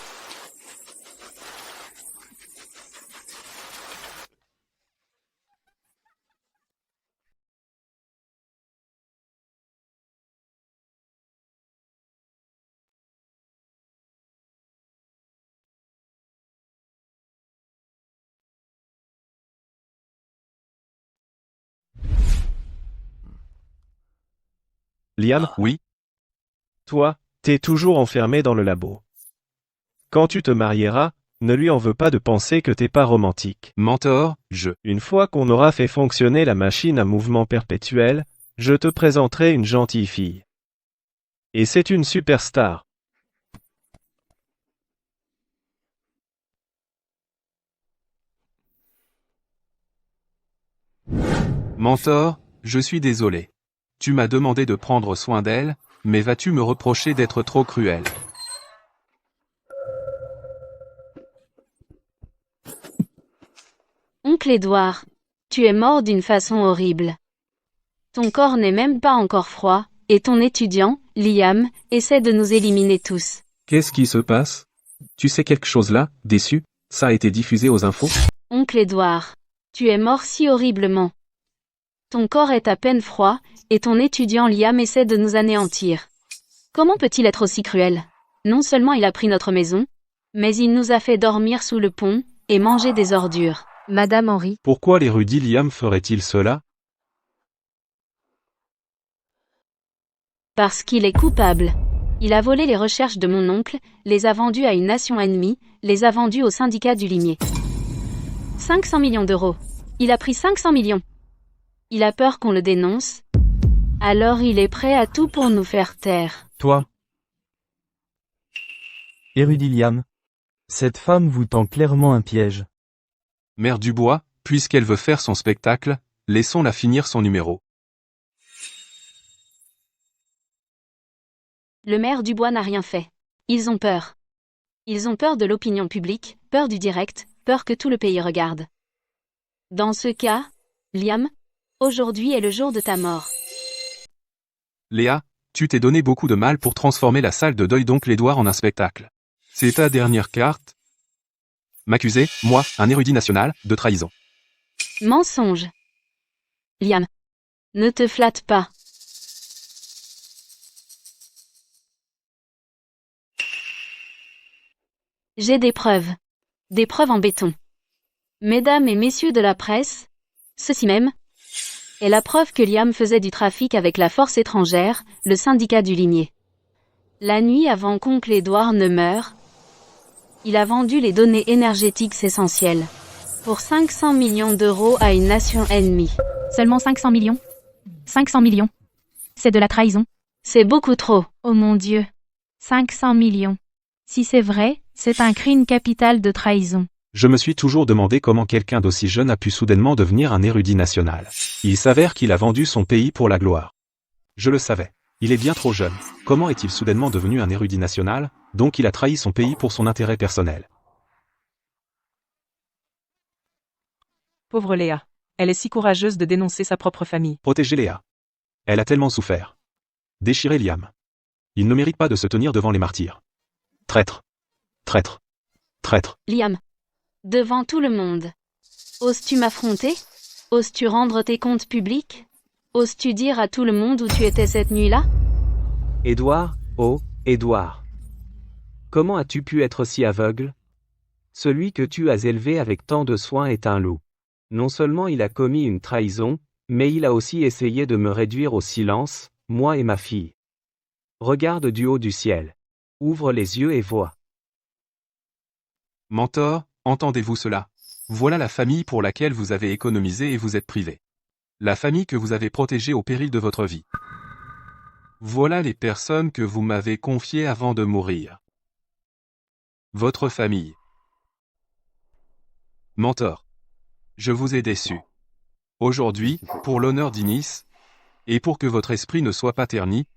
Liam, Oui, toi, t'es toujours enfermé dans le labo. Quand tu te marieras, ne lui en veux pas de penser que t'es pas romantique. mentor, Une fois qu'on aura fait fonctionner la machine à mouvement perpétuel, je te présenterai une gentille fille. Et c'est une superstar. Mentor, je suis désolé. Tu m'as demandé de prendre soin d'elle, mais vas-tu me reprocher d'être trop cruel? Oncle Édouard, tu es mort d'une façon horrible. Ton corps n'est même pas encore froid, et ton étudiant, Liam, essaie de nous éliminer tous. Qu'est-ce qui se passe? Tu sais quelque chose là, déçu? Ça a été diffusé aux infos? Oncle Édouard, tu es mort si horriblement. Ton corps est à peine froid, et ton étudiant Liam essaie de nous anéantir. Comment peut-il être aussi cruel? Non seulement il a pris notre maison, mais il nous a fait dormir sous le pont, et manger des ordures. Madame Henry, Pourquoi l'érudit Liam ferait-il cela? Parce qu'il est coupable. Il a volé les recherches de mon oncle, les a vendues à une nation ennemie, les a vendues au syndicat du limier. 500 millions d'euros. Il a pris 500 millions. Il a peur qu'on le dénonce. Alors il est prêt à tout pour nous faire taire. Toi. Érudit Liam. Cette femme vous tend clairement un piège. Mère Dubois, puisqu'elle veut faire son spectacle, laissons-la finir son numéro. Le maire Dubois n'a rien fait. Ils ont peur. Ils ont peur de l'opinion publique, peur du direct, peur que tout le pays regarde. Dans ce cas, Liam, aujourd'hui est le jour de ta mort. Léa, tu t'es donné beaucoup de mal pour transformer la salle de deuil d'oncle Édouard en un spectacle. C'est ta dernière carte? M'accuser, moi, un érudit national, de trahison. Mensonge. Liam, ne te flatte pas. J'ai des preuves. Des preuves en béton. Mesdames et messieurs de la presse, ceci même est la preuve que Liam faisait du trafic avec la force étrangère, le syndicat du limier. La nuit avant qu'oncle Édouard ne meure, il a vendu les données énergétiques essentielles pour 500 millions d'euros à une nation ennemie. seulement 500 millions? 500 millions. C'est de la trahison. C'est beaucoup trop. Oh mon Dieu. 500 millions. Si c'est vrai, c'est un crime capital de trahison. Je me suis toujours demandé comment quelqu'un d'aussi jeune a pu soudainement devenir un érudit national. Il s'avère qu'il a vendu son pays pour la gloire. Je le savais. Il est bien trop jeune. Comment est-il soudainement devenu un érudit national? Donc il a trahi son pays pour son intérêt personnel. Pauvre Léa. Elle est si courageuse de dénoncer sa propre famille. Protégez Léa. Elle a tellement souffert. Déchirez Liam. Il ne mérite pas de se tenir devant les martyrs. Traître. Traître. Traître. Liam, devant tout le monde. Oses-tu m'affronter? Oses-tu rendre tes comptes publics? Oses-tu dire à tout le monde où tu étais cette nuit-là? Édouard, oh, Édouard. Comment as-tu pu être si aveugle? Celui que tu as élevé avec tant de soin est un loup. Non seulement il a commis une trahison, mais il a aussi essayé de me réduire au silence, moi et ma fille. Regarde du haut du ciel. Ouvre les yeux et vois. Mentor, entendez-vous cela? Voilà la famille pour laquelle vous avez économisé et vous êtes privé. La famille que vous avez protégée au péril de votre vie. Voilà les personnes que vous m'avez confiées avant de mourir. Votre famille. Mentor. Je vous ai déçu. Aujourd'hui, pour l'honneur d'Inis, et pour que votre esprit ne soit pas terni,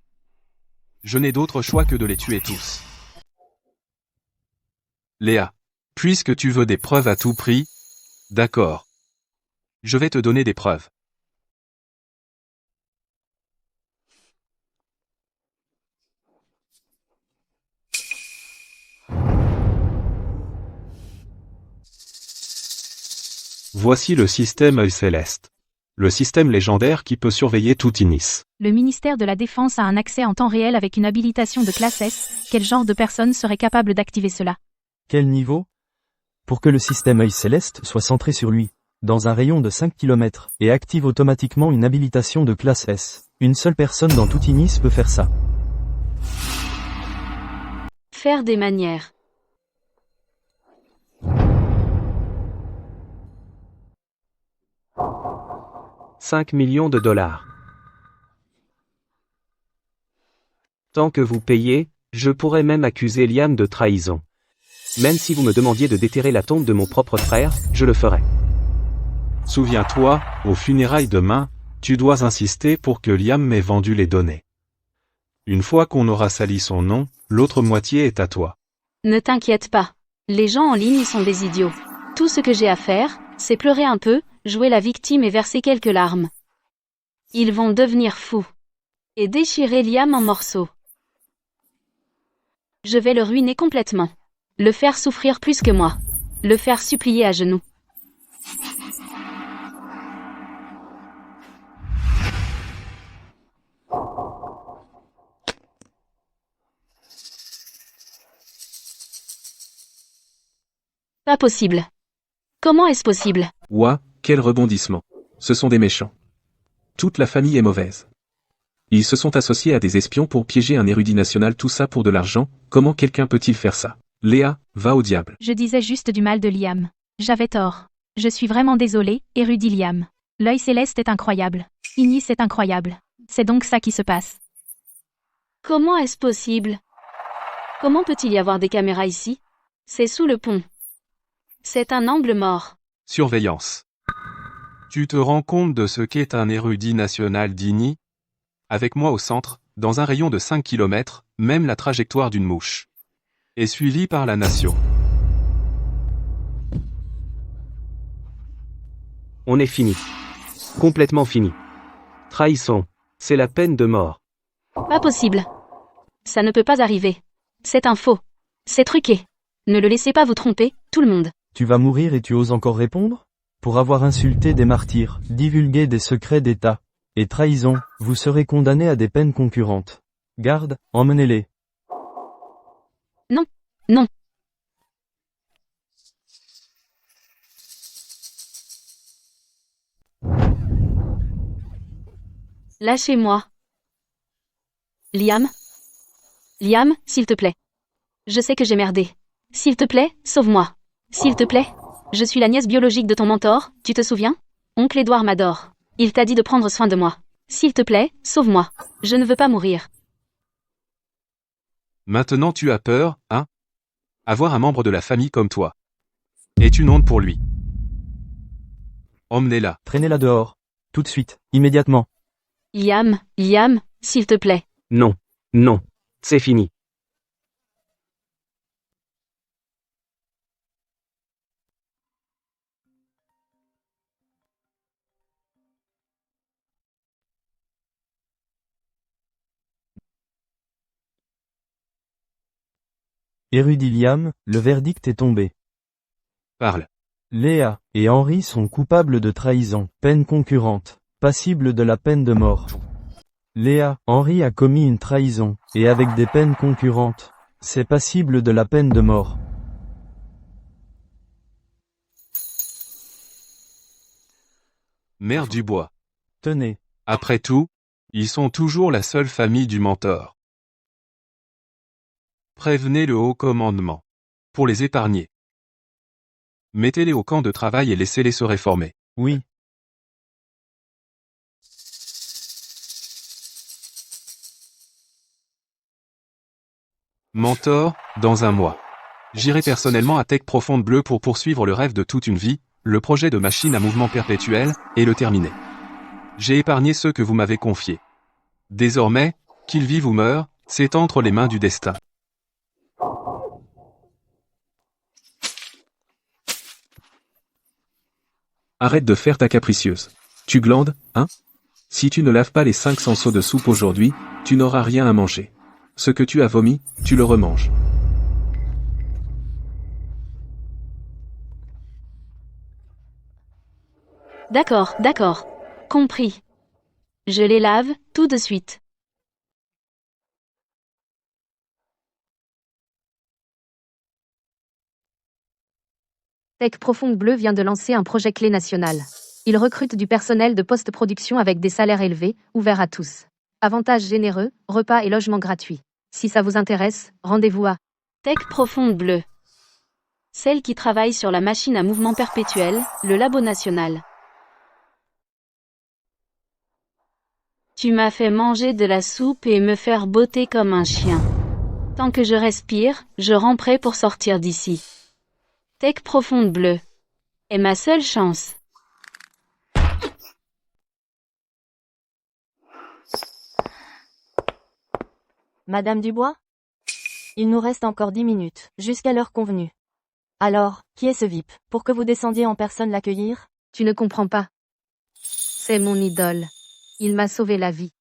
je n'ai d'autre choix que de les tuer tous. Léa. Puisque tu veux des preuves à tout prix, d'accord. Je vais te donner des preuves. Voici le système œil céleste. Le système légendaire qui peut surveiller tout Inis. Le ministère de la Défense a un accès en temps réel avec une habilitation de classe S. Quel genre de personne serait capable d'activer cela? Quel niveau? Pour que le système œil céleste soit centré sur lui. dans un rayon de 5 km, et active automatiquement une habilitation de classe S. Une seule personne dans tout Inis peut faire ça. Faire des manières. « 5 millions de dollars. Tant que vous payez, je pourrais même accuser Liam de trahison. Même si vous me demandiez de déterrer la tombe de mon propre frère, je le ferais. Souviens-toi, aux funérailles demain, tu dois insister pour que Liam m'ait vendu les données. Une fois qu'on aura sali son nom, l'autre moitié est à toi. Ne t'inquiète pas. Les gens en ligne sont des idiots. Tout ce que j'ai à faire, c'est pleurer un peu, jouer la victime et verser quelques larmes. Ils vont devenir fous. Et déchirer Liam en morceaux. Je vais le ruiner complètement. Le faire souffrir plus que moi. Le faire supplier à genoux. Pas possible. Comment est-ce possible? Ouah, quel rebondissement. Ce sont des méchants. Toute la famille est mauvaise. Ils se sont associés à des espions pour piéger un érudit national, tout ça pour de l'argent. Comment quelqu'un peut-il faire ça? Léa, va au diable. Je disais juste du mal de Liam. J'avais tort. Je suis vraiment désolée, érudit Liam. L'œil céleste est incroyable. Inis est incroyable. C'est donc ça qui se passe. Comment est-ce possible? Comment peut-il y avoir des caméras ici? C'est sous le pont. C'est un angle mort. Surveillance. Tu te rends compte de ce qu'est un érudit national d'Ini? Avec moi au centre, dans un rayon de 5 km, même la trajectoire d'une mouche est suivie par la nation. On est fini. Complètement fini. Trahison. C'est la peine de mort. Pas possible. Ça ne peut pas arriver. C'est un faux. C'est truqué. Ne le laissez pas vous tromper, tout le monde. Tu vas mourir et tu oses encore répondre? Pour avoir insulté des martyrs, divulgué des secrets d'État, et trahison, vous serez condamné à des peines concurrentes. Garde, emmenez-les. Non. Non. Lâchez-moi. Liam? Liam, s'il te plaît. Je sais que j'ai merdé. S'il te plaît, sauve-moi. S'il te plaît. Je suis la nièce biologique de ton mentor, tu te souviens? Oncle Édouard m'adore. Il t'a dit de prendre soin de moi. S'il te plaît, sauve-moi. Je ne veux pas mourir. Maintenant tu as peur, hein? Avoir un membre de la famille comme toi est une honte pour lui. Emmenez-la. Traînez-la dehors. Tout de suite, immédiatement. Liam, s'il te plaît. Non. Non. C'est fini. Érudit Liam, le verdict est tombé. Parle. Léa et Henri sont coupables de trahison, peine concurrente, passible de la peine de mort. Léa, Henri a commis une trahison, et avec des peines concurrentes, c'est passible de la peine de mort. Mère du bois. Tenez. Après tout, ils sont toujours la seule famille du mentor. Prévenez le haut commandement. Pour les épargner. Mettez-les au camp de travail et laissez-les se réformer. Oui. Mentor, dans un mois. J'irai personnellement à Tech Profonde Bleu pour poursuivre le rêve de toute une vie, le projet de machine à mouvement perpétuel, et le terminer. J'ai épargné ceux que vous m'avez confiés. Désormais, qu'ils vivent ou meurent, c'est entre les mains du destin. Arrête de faire ta capricieuse. Tu glandes, hein? Si tu ne laves pas les 500 seaux de soupe aujourd'hui, tu n'auras rien à manger. Ce que tu as vomi, tu le remanges. D'accord. Compris. Je les lave, tout de suite. Tech Profonde Bleu vient de lancer un projet clé national. Il recrute du personnel de post-production avec des salaires élevés, ouverts à tous. Avantages généreux, repas et logements gratuits. Si ça vous intéresse, rendez-vous à Tech Profonde Bleu. Celle qui travaille sur la machine à mouvement perpétuel, le Labo National. Tu m'as fait manger de la soupe et me faire botter comme un chien. Tant que je respire, je ramperai pour sortir d'ici. Tech Profonde Bleu. Est ma seule chance. Madame Dubois? Il nous reste encore 10 minutes, jusqu'à l'heure convenue. Alors, qui est ce VIP, pour que vous descendiez en personne l'accueillir? Tu ne comprends pas. C'est mon idole. Il m'a sauvé la vie.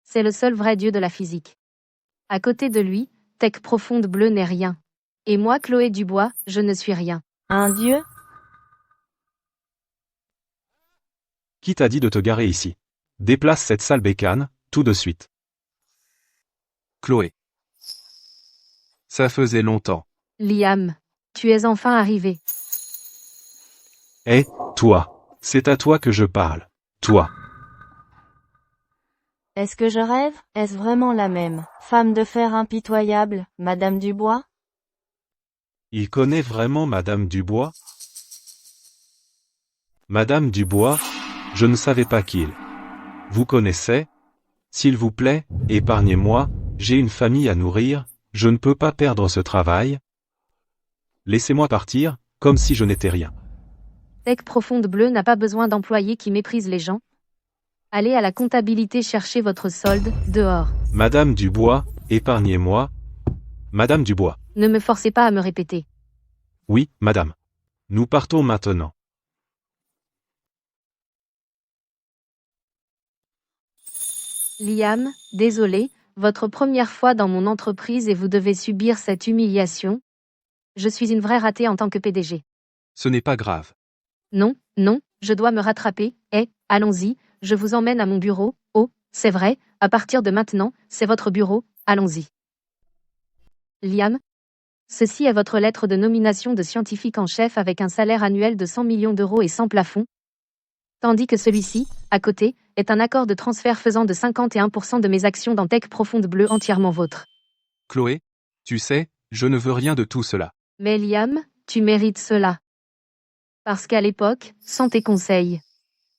C'est le seul vrai dieu de la physique. À côté de lui, Tech Profonde Bleu n'est rien. Et moi, Chloé Dubois, je ne suis rien. Un dieu? Qui t'a dit de te garer ici? Déplace cette sale bécane, tout de suite. Chloé. Ça faisait longtemps. Liam, tu es enfin arrivé. Hé, toi. C'est à toi que je parle. Toi. Est-ce que je rêve? Est-ce vraiment la même femme de fer impitoyable, Madame Dubois? Il connaît vraiment Madame Dubois? Madame Dubois, je ne savais pas qu'il vous connaissait. S'il vous plaît, épargnez-moi, j'ai une famille à nourrir, je ne peux pas perdre ce travail. Laissez-moi partir, comme si je n'étais rien. Tech Profonde Bleu n'a pas besoin d'employés qui méprisent les gens. Allez à la comptabilité chercher votre solde, dehors. Madame Dubois, épargnez-moi. Madame Dubois. Ne me forcez pas à me répéter. Oui, madame. Nous partons maintenant. Liam, désolé, votre première fois dans mon entreprise et vous devez subir cette humiliation. Je suis une vraie ratée en tant que PDG. Ce n'est pas grave. Non, non, je dois me rattraper. Allons-y, je vous emmène à mon bureau. Oh, c'est vrai, à partir de maintenant, c'est votre bureau, allons-y. Liam, ceci est votre lettre de nomination de scientifique en chef avec un salaire annuel de 100 millions d'euros et sans plafond. Tandis que celui-ci, à côté, est un accord de transfert faisant de 51% de mes actions dans Tech Profonde Bleu entièrement vôtre. Chloé, tu sais, je ne veux rien de tout cela. Mais Liam, tu mérites cela. Parce qu'à l'époque, sans tes conseils,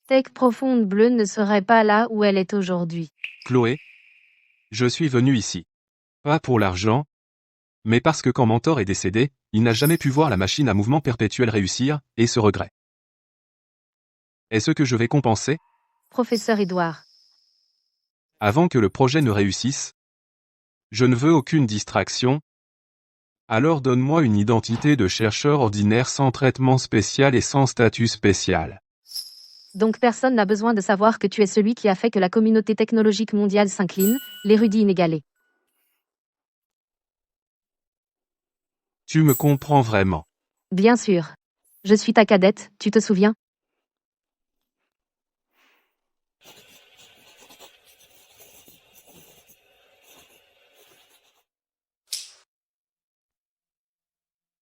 Tech Profonde Bleu ne serait pas là où elle est aujourd'hui. Chloé, je suis venu ici. Pas pour l'argent, mais parce que quand Mentor est décédé, il n'a jamais pu voir la machine à mouvement perpétuel réussir, et ce regret. Est-ce que je vais compenser? Professeur Edouard. Avant que le projet ne réussisse? Je ne veux aucune distraction. Alors donne-moi une identité de chercheur ordinaire sans traitement spécial et sans statut spécial. Donc personne n'a besoin de savoir que tu es celui qui a fait que la communauté technologique mondiale s'incline, l'érudit inégalé. Tu me comprends vraiment. Bien sûr. Je suis ta cadette, tu te souviens?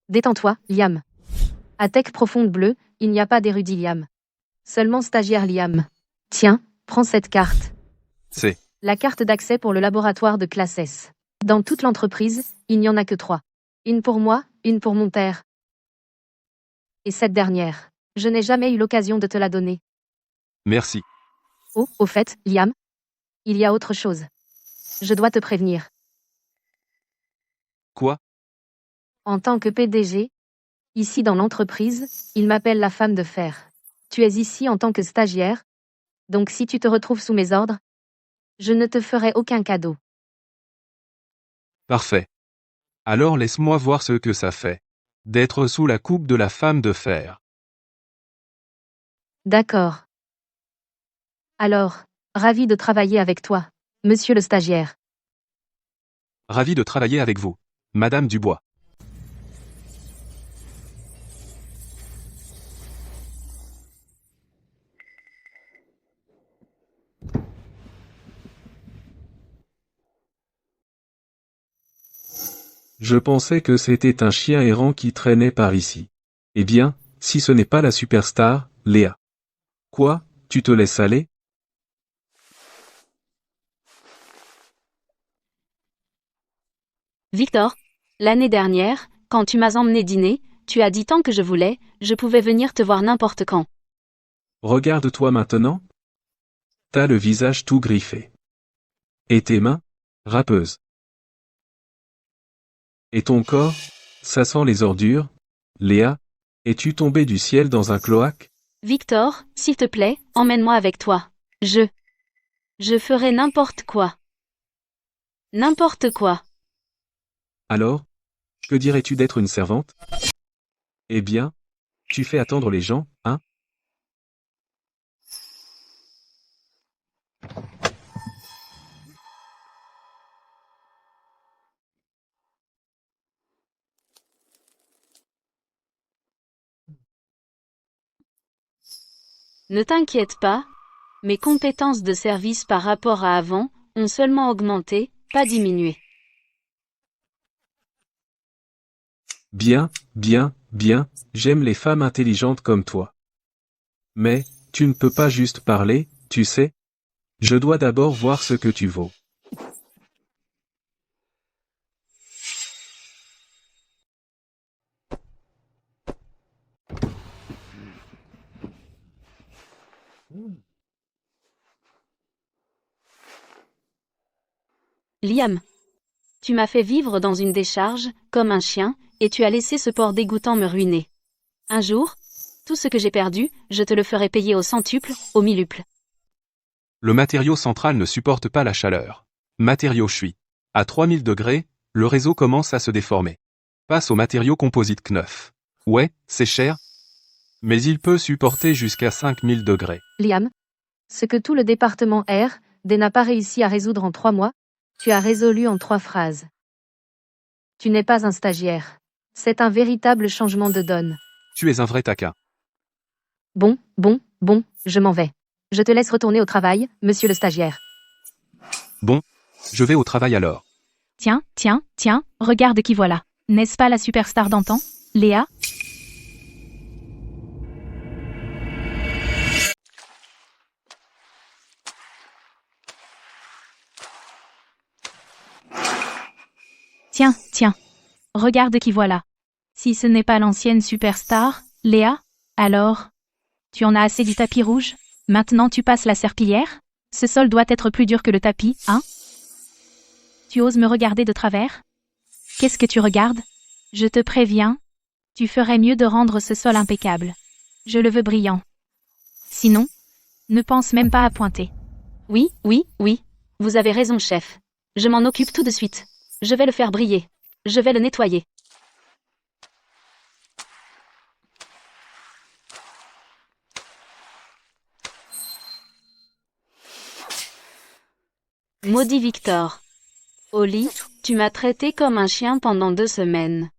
Détends-toi, Liam. À Tech Profonde Bleu, il n'y a pas d'érudit Liam. Seulement stagiaire Liam. Tiens, prends cette carte. C'est La carte d'accès pour le laboratoire de classe S. Dans toute l'entreprise, il n'y en a que 3. Une pour moi, une pour mon père. Et cette dernière, je n'ai jamais eu l'occasion de te la donner. Merci. Oh, au fait, Liam, il y a autre chose. Je dois te prévenir. Quoi? En tant que PDG, ici dans l'entreprise, il m'appelle la femme de fer. Tu es ici en tant que stagiaire, donc si tu te retrouves sous mes ordres, je ne te ferai aucun cadeau. Parfait. Alors laisse-moi voir ce que ça fait. D'être sous la coupe de la femme de fer. D'accord. Alors, ravi de travailler avec toi, monsieur le stagiaire. Ravi de travailler avec vous, Madame Dubois. Je pensais que c'était un chien errant qui traînait par ici. Eh bien, si ce n'est pas la superstar, Léa. Quoi, tu te laisses aller? Victor, l'année dernière, quand tu m'as emmené dîner, tu as dit tant que je voulais, je pouvais venir te voir n'importe quand. Regarde-toi maintenant. T'as le visage tout griffé. Et tes mains? Râpeuses. Et ton corps? Ça sent les ordures? Léa? Es-tu tombée du ciel dans un cloaque? Victor, s'il te plaît, emmène-moi avec toi. Je ferai n'importe quoi. N'importe quoi. Alors? Que dirais-tu d'être une servante? Eh bien, tu fais attendre les gens, hein? Ne t'inquiète pas, mes compétences de service par rapport à avant ont seulement augmenté, pas diminué. Bien, bien, bien, j'aime les femmes intelligentes comme toi. Mais, tu ne peux pas juste parler, tu sais? Je dois d'abord voir ce que tu vaux. Liam, tu m'as fait vivre dans une décharge, comme un chien, et tu as laissé ce port dégoûtant me ruiner. Un jour, tout ce que j'ai perdu, je te le ferai payer au centuple, au milluple. Le matériau central ne supporte pas la chaleur. Matériau chui. À 3000 degrés, le réseau commence à se déformer. Passe au matériau composite Kneuf. Ouais, c'est cher, mais il peut supporter jusqu'à 5000 degrés. Liam, ce que tout le département R&D n'a pas réussi à résoudre en 3 mois, tu as résolu en 3 phrases. Tu n'es pas un stagiaire. C'est un véritable changement de donne. Tu es un vrai taquin. Bon, je m'en vais. Je te laisse retourner au travail, monsieur le stagiaire. Bon, je vais au travail alors. Tiens, regarde qui voilà. N'est-ce pas la superstar d'antan, Léa? Tiens, regarde qui voilà. Si ce n'est pas l'ancienne superstar, Léa, alors? Tu en as assez du tapis rouge? Maintenant tu passes la serpillière? Ce sol doit être plus dur que le tapis, hein? Tu oses me regarder de travers? Qu'est-ce que tu regardes? Je te préviens, tu ferais mieux de rendre ce sol impeccable. Je le veux brillant. Sinon, ne pense même pas à pointer. Oui, vous avez raison, chef. Je m'en occupe tout de suite. Je vais le faire briller. Je vais le nettoyer. Maudit Victor. Au lit, tu m'as traité comme un chien pendant 2 semaines.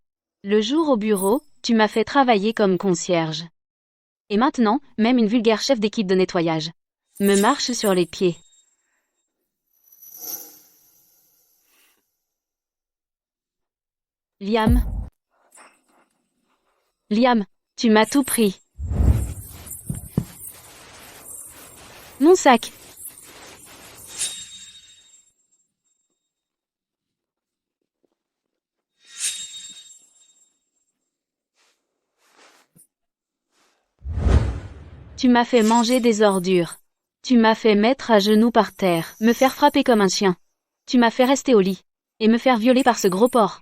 Le jour au bureau, tu m'as fait travailler comme concierge. Et maintenant, même une vulgaire chef d'équipe de nettoyage me marche sur les pieds. Liam, tu m'as tout pris. Mon sac. Tu m'as fait manger des ordures. Tu m'as fait mettre à genoux par terre, me faire frapper comme un chien. Tu m'as fait rester au lit et me faire violer par ce gros porc.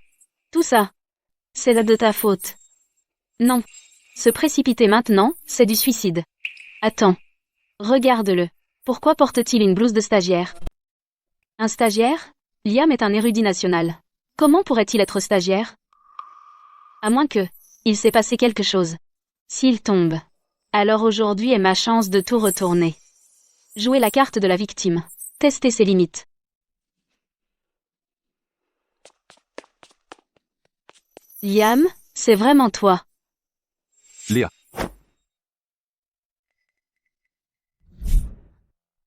Tout ça, c'est de ta faute. Non. Se précipiter maintenant, c'est du suicide. Attends. Regarde-le. Pourquoi porte-t-il une blouse de stagiaire? Un stagiaire? Liam est un érudit national. Comment pourrait-il être stagiaire? À moins que, il s'est passé quelque chose. S'il tombe. Alors aujourd'hui est ma chance de tout retourner. Jouer la carte de la victime. Tester ses limites. Liam, c'est vraiment toi. Léa.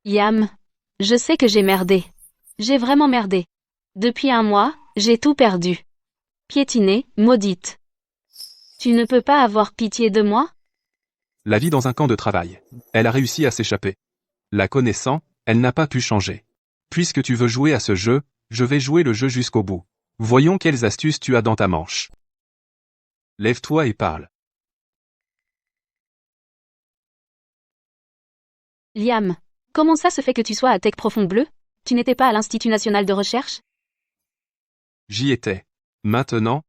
Liam, je sais que j'ai merdé. J'ai vraiment merdé. Depuis 1 mois, j'ai tout perdu. Piétinée, maudite. Tu ne peux pas avoir pitié de moi? La vie dans un camp de travail. Elle a réussi à s'échapper. La connaissant, elle n'a pas pu changer. Puisque tu veux jouer à ce jeu, je vais jouer le jeu jusqu'au bout. Voyons quelles astuces tu as dans ta manche. Lève-toi et parle. Liam, comment ça se fait que tu sois à Tech Profonde Bleu? Tu n'étais pas à l'Institut National de Recherche? J'y étais. Maintenant,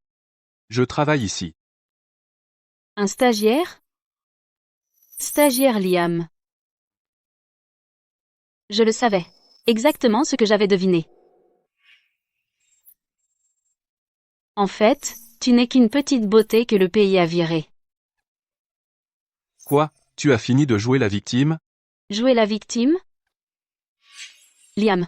je travaille ici. Un stagiaire? Stagiaire Liam. Je le savais. Exactement ce que j'avais deviné. En fait, tu n'es qu'une petite beauté que le pays a virée. Quoi, tu as fini de jouer la victime? Jouer la victime? Liam,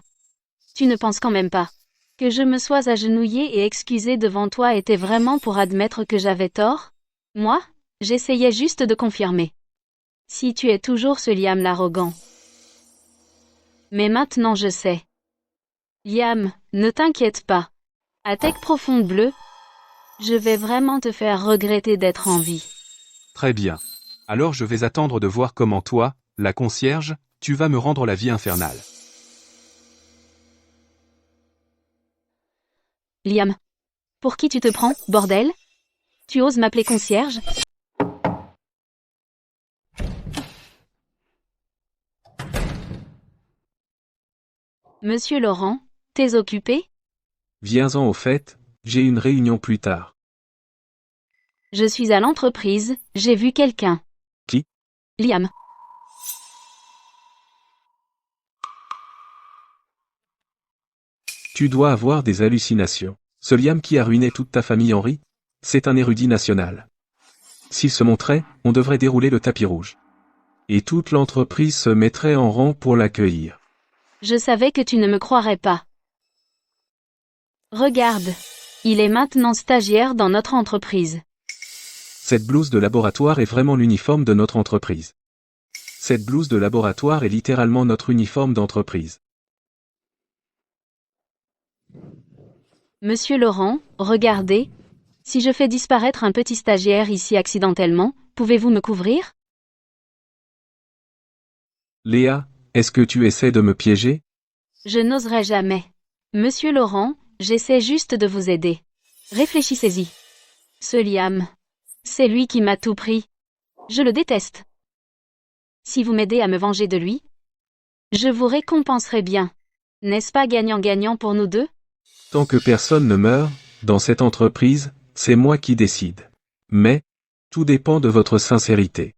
tu ne penses quand même pas que je me sois agenouillée et excusée devant toi était vraiment pour admettre que j'avais tort? Moi, j'essayais juste de confirmer. Si tu es toujours ce Liam l'arrogant. Mais maintenant je sais. Liam, ne t'inquiète pas. À Tech Profonde Bleu, je vais vraiment te faire regretter d'être en vie. Très bien. Alors je vais attendre de voir comment toi, la concierge, tu vas me rendre la vie infernale. Liam. Pour qui tu te prends, bordel? Tu oses m'appeler concierge? Monsieur Laurent, t'es occupé? Viens-en au fait, j'ai une réunion plus tard. Je suis à l'entreprise, j'ai vu quelqu'un. Qui? Liam. Tu dois avoir des hallucinations. Ce Liam qui a ruiné toute ta famille Henri? C'est un érudit national. S'il se montrait, on devrait dérouler le tapis rouge. Et toute l'entreprise se mettrait en rang pour l'accueillir. Je savais que tu ne me croirais pas. Regarde. Il est maintenant stagiaire dans notre entreprise. Cette blouse de laboratoire est vraiment l'uniforme de notre entreprise. Cette blouse de laboratoire est littéralement notre uniforme d'entreprise. Monsieur Laurent, regardez. Si je fais disparaître un petit stagiaire ici accidentellement, pouvez-vous me couvrir? Léa, est-ce que tu essaies de me piéger? Je n'oserais jamais. Monsieur Laurent, j'essaie juste de vous aider. Réfléchissez-y. Ce Liam. C'est lui qui m'a tout pris. Je le déteste. Si vous m'aidez à me venger de lui, je vous récompenserai bien. N'est-ce pas gagnant-gagnant pour nous deux? Tant que personne ne meurt, dans cette entreprise, c'est moi qui décide. Mais, tout dépend de votre sincérité.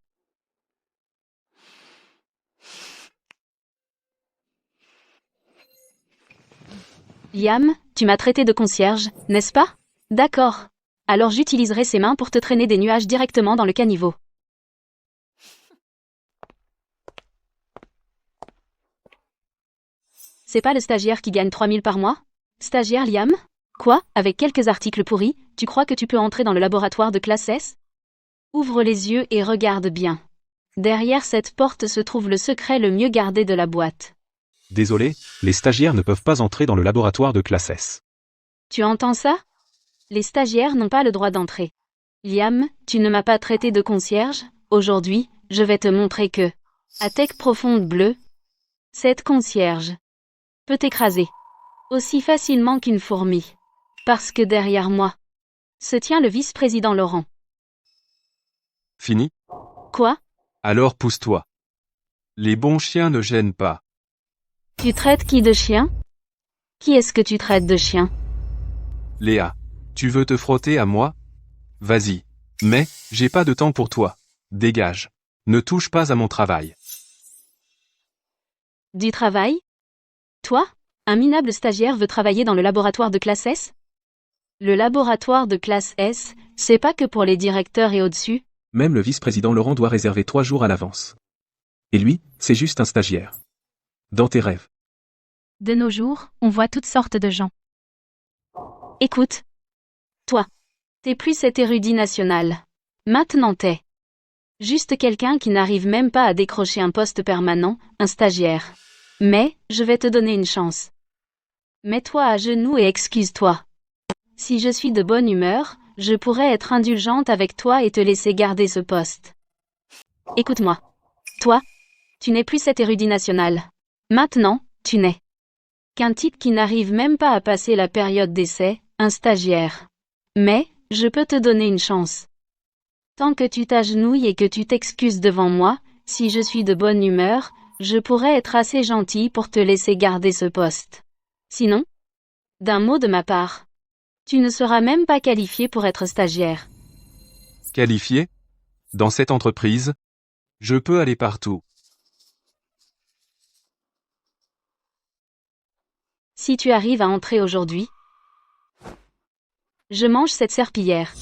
Liam, tu m'as traité de concierge, n'est-ce pas? D'accord. Alors j'utiliserai ces mains pour te traîner des nuages directement dans le caniveau. C'est pas le stagiaire qui gagne 3000 par mois? Stagiaire Liam? Quoi? Avec quelques articles pourris, tu crois que tu peux entrer dans le laboratoire de classe S? Ouvre les yeux et regarde bien. Derrière cette porte se trouve le secret le mieux gardé de la boîte. Désolé, les stagiaires ne peuvent pas entrer dans le laboratoire de classe S. Tu entends ça? Les stagiaires n'ont pas le droit d'entrer. Liam, tu ne m'as pas traité de concierge, aujourd'hui, je vais te montrer que, à Tech Profonde Bleu, cette concierge peut t'écraser aussi facilement qu'une fourmi. Parce que derrière moi se tient le vice-président Laurent. Fini? Quoi? Alors pousse-toi. Les bons chiens ne gênent pas. Tu traites qui de chien? Qui est-ce que tu traites de chien? Léa, tu veux te frotter à moi? Vas-y. Mais, j'ai pas de temps pour toi. Dégage. Ne touche pas à mon travail. Du travail? Toi? Un minable stagiaire veut travailler dans le laboratoire de classe S? Le laboratoire de classe S, c'est pas que pour les directeurs et au-dessus? Même le vice-président Laurent doit réserver 3 jours à l'avance. Et lui, c'est juste un stagiaire. Dans tes rêves. De nos jours, on voit toutes sortes de gens. Écoute. Toi. T'es plus cet érudit national. Maintenant t'es juste quelqu'un qui n'arrive même pas à décrocher un poste permanent, un stagiaire. Mais, je vais te donner une chance. Mets-toi à genoux et excuse-toi. Si je suis de bonne humeur, je pourrais être indulgente avec toi et te laisser garder ce poste. Écoute-moi. Toi, tu n'es plus cet érudit national. Maintenant, tu n'es qu'un type qui n'arrive même pas à passer la période d'essai, un stagiaire. Mais, je peux te donner une chance. Tant que tu t'agenouilles et que tu t'excuses devant moi, si je suis de bonne humeur, je pourrais être assez gentil pour te laisser garder ce poste. Sinon, d'un mot de ma part, tu ne seras même pas qualifié pour être stagiaire. Qualifié? Dans cette entreprise? Je peux aller partout. Si tu arrives à entrer aujourd'hui, je mange cette serpillière.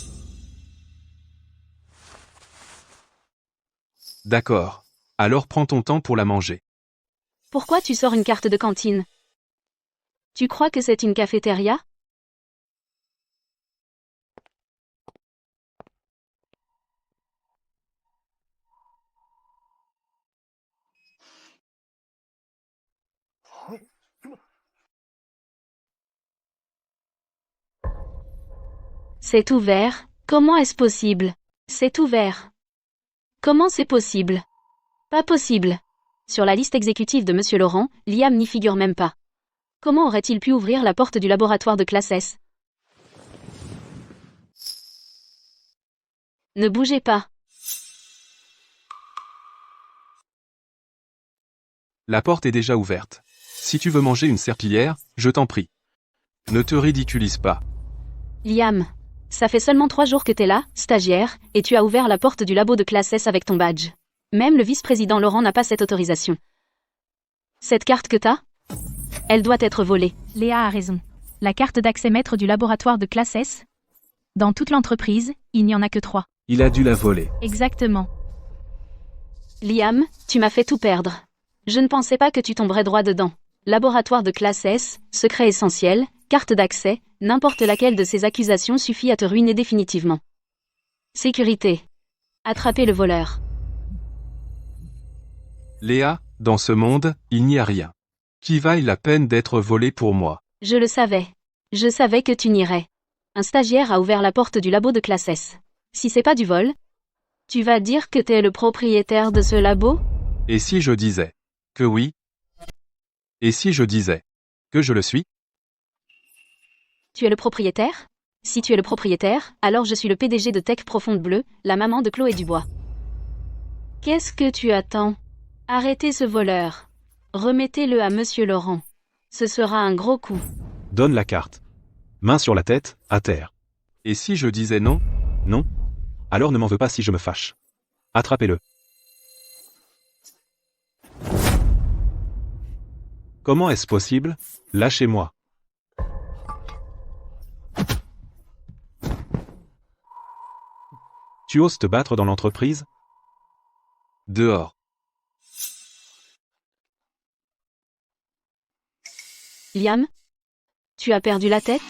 D'accord. Alors prends ton temps pour la manger. Pourquoi tu sors une carte de cantine? Tu crois que c'est une cafétéria? C'est ouvert. Comment est-ce possible? C'est ouvert. Comment c'est possible? Pas possible. Sur la liste exécutive de Monsieur Laurent, Liam n'y figure même pas. Comment aurait-il pu ouvrir la porte du laboratoire de classe S? Ne bougez pas. La porte est déjà ouverte. Si tu veux manger une serpillière, je t'en prie. Ne te ridiculise pas. Liam, ça fait seulement 3 jours que t'es là, stagiaire, et tu as ouvert la porte du labo de classe S avec ton badge. Même le vice-président Laurent n'a pas cette autorisation. Cette carte que t'as? Elle doit être volée. Léa a raison. La carte d'accès maître du laboratoire de classe S? Dans toute l'entreprise, il n'y en a que 3. Il a dû la voler. Exactement. Liam, tu m'as fait tout perdre. Je ne pensais pas que tu tomberais droit dedans. Laboratoire de classe S, secret essentiel, carte d'accès, n'importe laquelle de ces accusations suffit à te ruiner définitivement. Sécurité. Attrapez le voleur. Léa, dans ce monde, il n'y a rien qui vaille la peine d'être volé pour moi. Je le savais. Je savais que tu n'irais. Un stagiaire a ouvert la porte du labo de classe S. Si c'est pas du vol, tu vas dire que t'es le propriétaire de ce labo? Et si je disais que oui? Et si je disais que je le suis? Tu es le propriétaire? Si tu es le propriétaire, alors je suis le PDG de Tech Profonde Bleue, la maman de Chloé Dubois. Qu'est-ce que tu attends? Arrêtez ce voleur. Remettez-le à Monsieur Laurent. Ce sera un gros coup. Donne la carte. Main sur la tête, à terre. Et si je disais non? Non? Alors ne m'en veux pas si je me fâche. Attrapez-le. Comment est-ce possible? Lâchez-moi. Tu oses te battre dans l'entreprise? Dehors. Liam? Tu as perdu la tête?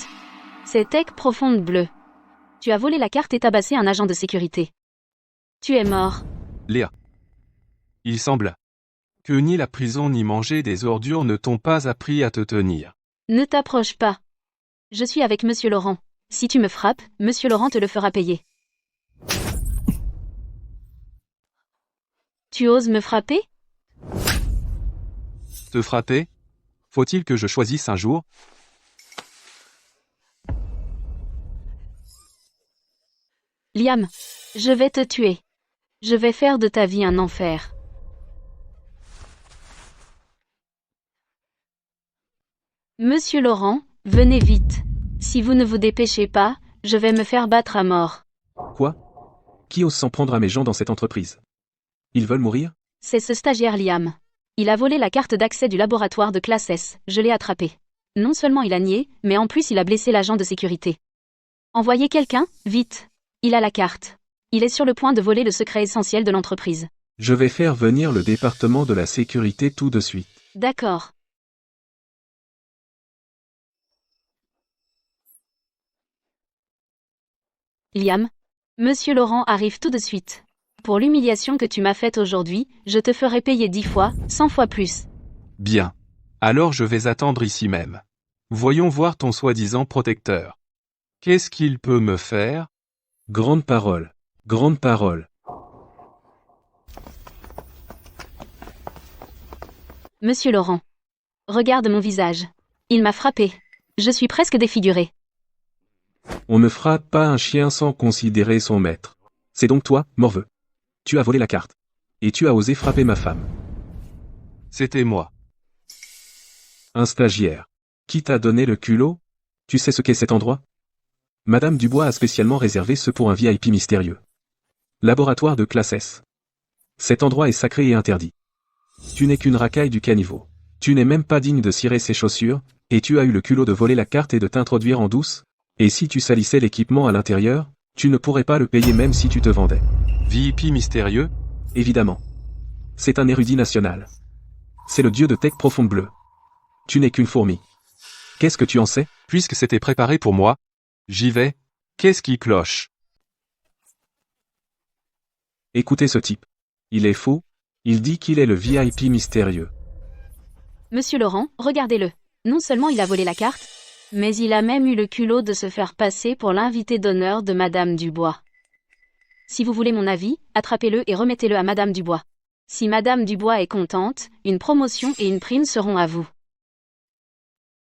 C'est Tech Profonde Bleue. Tu as volé la carte et tabassé un agent de sécurité. Tu es mort. Léa. Il semble que ni la prison ni manger des ordures ne t'ont pas appris à te tenir. Ne t'approche pas. Je suis avec Monsieur Laurent. Si tu me frappes, Monsieur Laurent te le fera payer. Tu oses me frapper? Te frapper? Faut-il que je choisisse un jour? Liam, je vais te tuer. Je vais faire de ta vie un enfer. Monsieur Laurent, venez vite. Si vous ne vous dépêchez pas, je vais me faire battre à mort. Quoi? Qui ose s'en prendre à mes gens dans cette entreprise? Ils veulent mourir? C'est ce stagiaire Liam. Il a volé la carte d'accès du laboratoire de classe S, je l'ai attrapé. Non seulement il a nié, mais en plus il a blessé l'agent de sécurité. Envoyez quelqu'un, vite. Il a la carte. Il est sur le point de voler le secret essentiel de l'entreprise. Je vais faire venir le département de la sécurité tout de suite. D'accord. Liam, Monsieur Laurent arrive tout de suite. Pour l'humiliation que tu m'as faite aujourd'hui, je te ferai payer 10 fois, 100 fois plus. Bien. Alors je vais attendre ici même. Voyons voir ton soi-disant protecteur. Qu'est-ce qu'il peut me faire? Grande parole. Grande parole. Monsieur Laurent. Regarde mon visage. Il m'a frappé. Je suis presque défiguré. On ne frappe pas un chien sans considérer son maître. C'est donc toi, morveux. Tu as volé la carte. Et tu as osé frapper ma femme. C'était moi. Un stagiaire. Qui t'a donné le culot? Tu sais ce qu'est cet endroit? Madame Dubois a spécialement réservé ce pour un VIP mystérieux. Laboratoire de classe S. Cet endroit est sacré et interdit. Tu n'es qu'une racaille du caniveau. Tu n'es même pas digne de cirer ses chaussures, et tu as eu le culot de voler la carte et de t'introduire en douce? Et si tu salissais l'équipement à l'intérieur, tu ne pourrais pas le payer même si tu te vendais. VIP mystérieux? Évidemment. C'est un érudit national. C'est le dieu de Tech Profonde Bleue. Tu n'es qu'une fourmi. Qu'est-ce que tu en sais? Puisque c'était préparé pour moi, j'y vais. Qu'est-ce qui cloche? Écoutez ce type. Il est faux. Il dit qu'il est le VIP mystérieux. Monsieur Laurent, regardez-le. Non seulement il a volé la carte, mais il a même eu le culot de se faire passer pour l'invité d'honneur de Madame Dubois. Si vous voulez mon avis, attrapez-le et remettez-le à Madame Dubois. Si Madame Dubois est contente, une promotion et une prime seront à vous.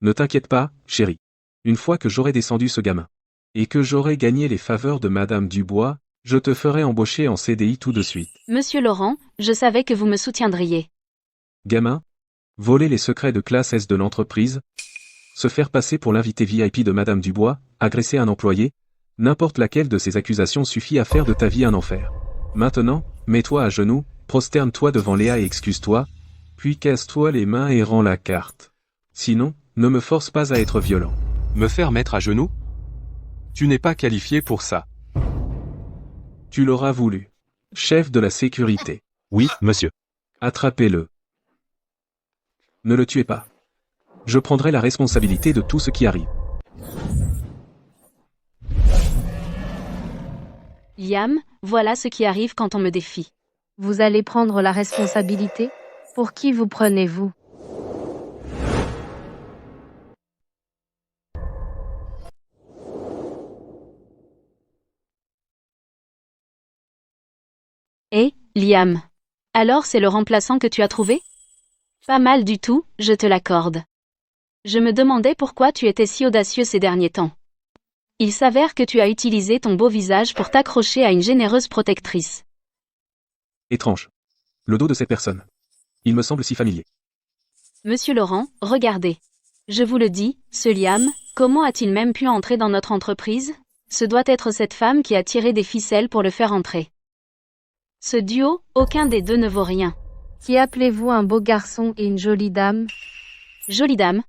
Ne t'inquiète pas, chérie. Une fois que j'aurai descendu ce gamin, et que j'aurai gagné les faveurs de Madame Dubois, je te ferai embaucher en CDI tout de suite. Monsieur Laurent, je savais que vous me soutiendriez. Gamin, voler les secrets de classe S de l'entreprise, se faire passer pour l'invité VIP de Madame Dubois, agresser un employé, n'importe laquelle de ces accusations suffit à faire de ta vie un enfer. Maintenant, mets-toi à genoux, prosterne-toi devant Léa et excuse-toi, puis casse-toi les mains et rends la carte. Sinon, ne me force pas à être violent. Me faire mettre à genoux? Tu n'es pas qualifié pour ça. Tu l'auras voulu. Chef de la sécurité. Oui, monsieur. Attrapez-le. Ne le tuez pas. Je prendrai la responsabilité de tout ce qui arrive. Liam, voilà ce qui arrive quand on me défie. Vous allez prendre la responsabilité? Pour qui vous prenez-vous? Eh, Liam. Alors c'est le remplaçant que tu as trouvé? Pas mal du tout, je te l'accorde. Je me demandais pourquoi tu étais si audacieux ces derniers temps. Il s'avère que tu as utilisé ton beau visage pour t'accrocher à une généreuse protectrice. Étrange. Le dos de cette personne. Il me semble si familier. Monsieur Laurent, regardez. Je vous le dis, ce Liam, comment a-t-il même pu entrer dans notre entreprise? Ce doit être cette femme qui a tiré des ficelles pour le faire entrer. Ce duo, aucun des deux ne vaut rien. Qui appelez-vous un beau garçon et une jolie dame? Jolie dame.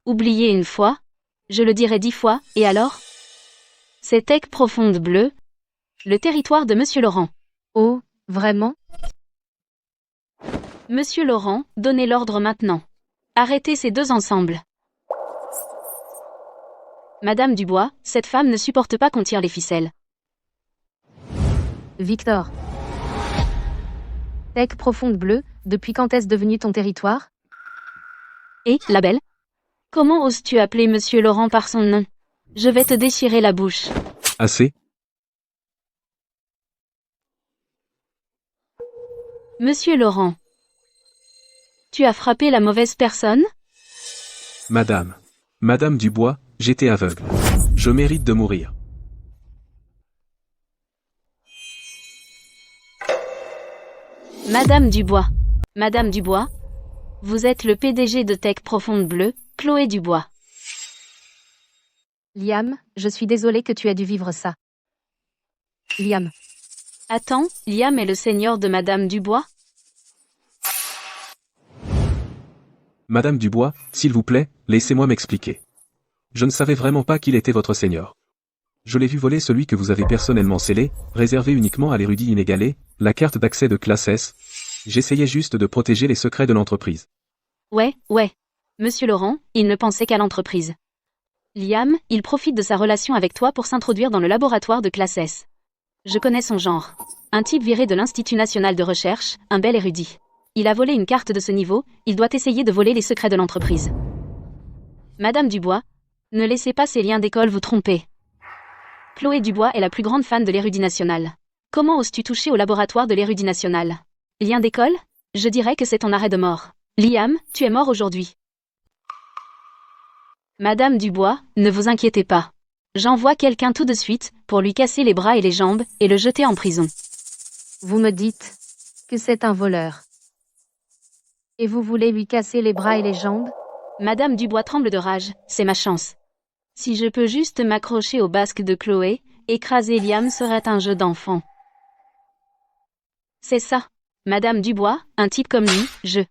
Oubliez une fois. Je le dirai 10 fois, et alors? C'est Tech Profonde Bleue. Le territoire de Monsieur Laurent. Oh, vraiment? Monsieur Laurent, donnez l'ordre maintenant. Arrêtez ces deux ensemble. Madame Dubois, cette femme ne supporte pas qu'on tire les ficelles. Victor. Tech Profonde Bleue, depuis quand est-ce devenu ton territoire? Et, la belle? Comment oses-tu appeler Monsieur Laurent par son nom? Je vais te déchirer la bouche. Assez? Monsieur Laurent. Tu as frappé la mauvaise personne? Madame. Madame Dubois, j'étais aveugle. Je mérite de mourir. Madame Dubois. Madame Dubois? Vous êtes le PDG de Tech Profonde Bleue, Chloé Dubois. Liam, je suis désolée que tu aies dû vivre ça. Liam. Attends, Liam est le seigneur de Madame Dubois? Madame Dubois, s'il vous plaît, laissez-moi m'expliquer. Je ne savais vraiment pas qu'il était votre seigneur. Je l'ai vu voler celui que vous avez personnellement scellé, réservé uniquement à l'érudit inégalé, la carte d'accès de classe S. J'essayais juste de protéger les secrets de l'entreprise. Ouais. Monsieur Laurent, il ne pensait qu'à l'entreprise. Liam, il profite de sa relation avec toi pour s'introduire dans le laboratoire de classe S. Je connais son genre. Un type viré de l'Institut National de Recherche, un bel érudit. Il a volé une carte de ce niveau, il doit essayer de voler les secrets de l'entreprise. Madame Dubois, ne laissez pas ces liens d'école vous tromper. Chloé Dubois est la plus grande fan de l'érudit national. Comment oses-tu toucher au laboratoire de l'érudit national? Lien d'école? Je dirais que c'est ton arrêt de mort. Liam, tu es mort aujourd'hui. Madame Dubois, ne vous inquiétez pas. J'envoie quelqu'un tout de suite, pour lui casser les bras et les jambes, et le jeter en prison. Vous me dites que c'est un voleur. Et vous voulez lui casser les bras et les jambes? Madame Dubois tremble de rage, c'est ma chance. Si je peux juste m'accrocher au basque de Chloé, écraser Liam serait un jeu d'enfant. C'est ça. Madame Dubois, un type comme lui,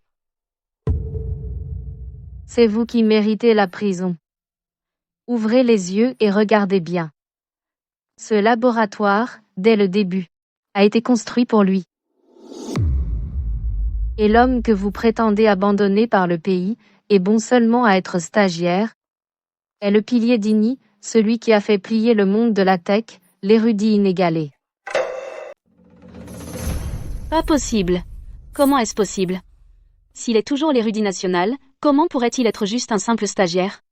C'est vous qui méritez la prison. Ouvrez les yeux et regardez bien. Ce laboratoire, dès le début, a été construit pour lui. Et l'homme que vous prétendez abandonner par le pays, est bon seulement à être stagiaire, est le pilier d'Ini, celui qui a fait plier le monde de la tech, l'érudit inégalé. Pas possible. Comment est-ce possible? S'il est toujours l'érudit national, comment pourrait-il être juste un simple stagiaire?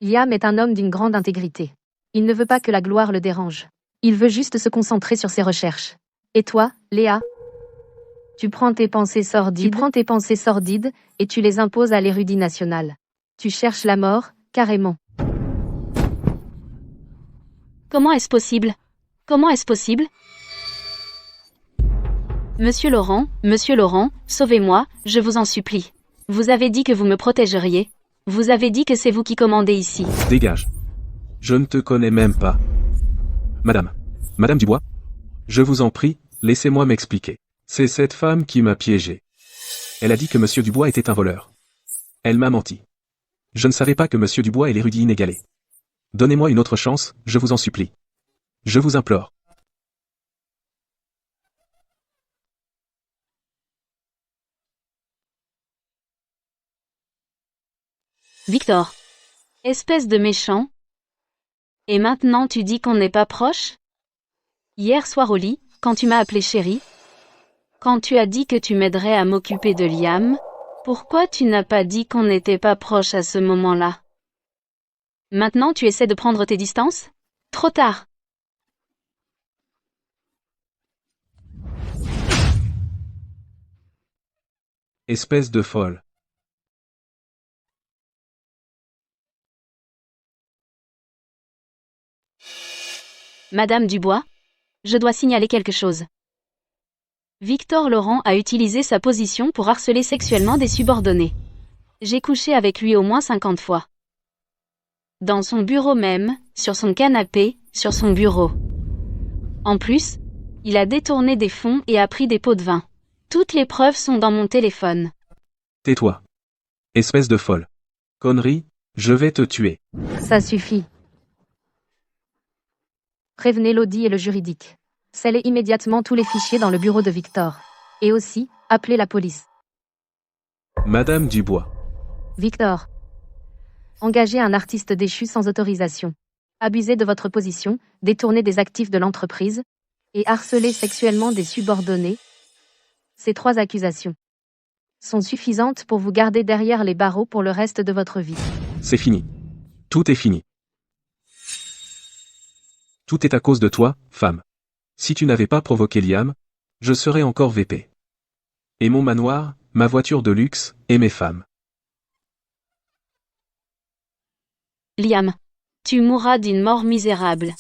Liam est un homme d'une grande intégrité. Il ne veut pas que la gloire le dérange. Il veut juste se concentrer sur ses recherches. Et toi, Léa? Tu prends tes pensées sordides et tu les imposes à l'érudit national. Tu cherches la mort, carrément. Comment est-ce possible? Comment est-ce possible? Monsieur Laurent, sauvez-moi, je vous en supplie. Vous avez dit que vous me protégeriez. Vous avez dit que c'est vous qui commandez ici. Dégage. Je ne te connais même pas. Madame Dubois? Je vous en prie, laissez-moi m'expliquer. C'est cette femme qui m'a piégé. Elle a dit que Monsieur Dubois était un voleur. Elle m'a menti. Je ne savais pas que Monsieur Dubois est l'érudit inégalé. Donnez-moi une autre chance, je vous en supplie. Je vous implore. Victor. Espèce de méchant. Et maintenant tu dis qu'on n'est pas proche? Hier soir au lit, quand tu m'as appelé chérie, quand tu as dit que tu m'aiderais à m'occuper de Liam, pourquoi tu n'as pas dit qu'on n'était pas proche à ce moment-là? Maintenant tu essaies de prendre tes distances? Trop tard. Espèce de folle. Madame Dubois? Je dois signaler quelque chose. Victor Laurent a utilisé sa position pour harceler sexuellement des subordonnés. J'ai couché avec lui au moins 50 fois. Dans son bureau même, sur son canapé, sur son bureau. En plus, il a détourné des fonds et a pris des pots de vin. Toutes les preuves sont dans mon téléphone. Tais-toi. Espèce de folle. Connerie, je vais te tuer. Ça suffit. Prévenez l'audit et le juridique. Scellez immédiatement tous les fichiers dans le bureau de Victor. Et aussi, appelez la police. Madame Dubois. Victor. Engagez un artiste déchu sans autorisation. Abusez de votre position, détournez des actifs de l'entreprise, et harceler sexuellement des subordonnés. Ces 3 accusations sont suffisantes pour vous garder derrière les barreaux pour le reste de votre vie. C'est fini. Tout est fini. Tout est à cause de toi, femme. Si tu n'avais pas provoqué Liam, je serais encore VP. Et mon manoir, ma voiture de luxe, et mes femmes. Liam. Tu mourras d'une mort misérable.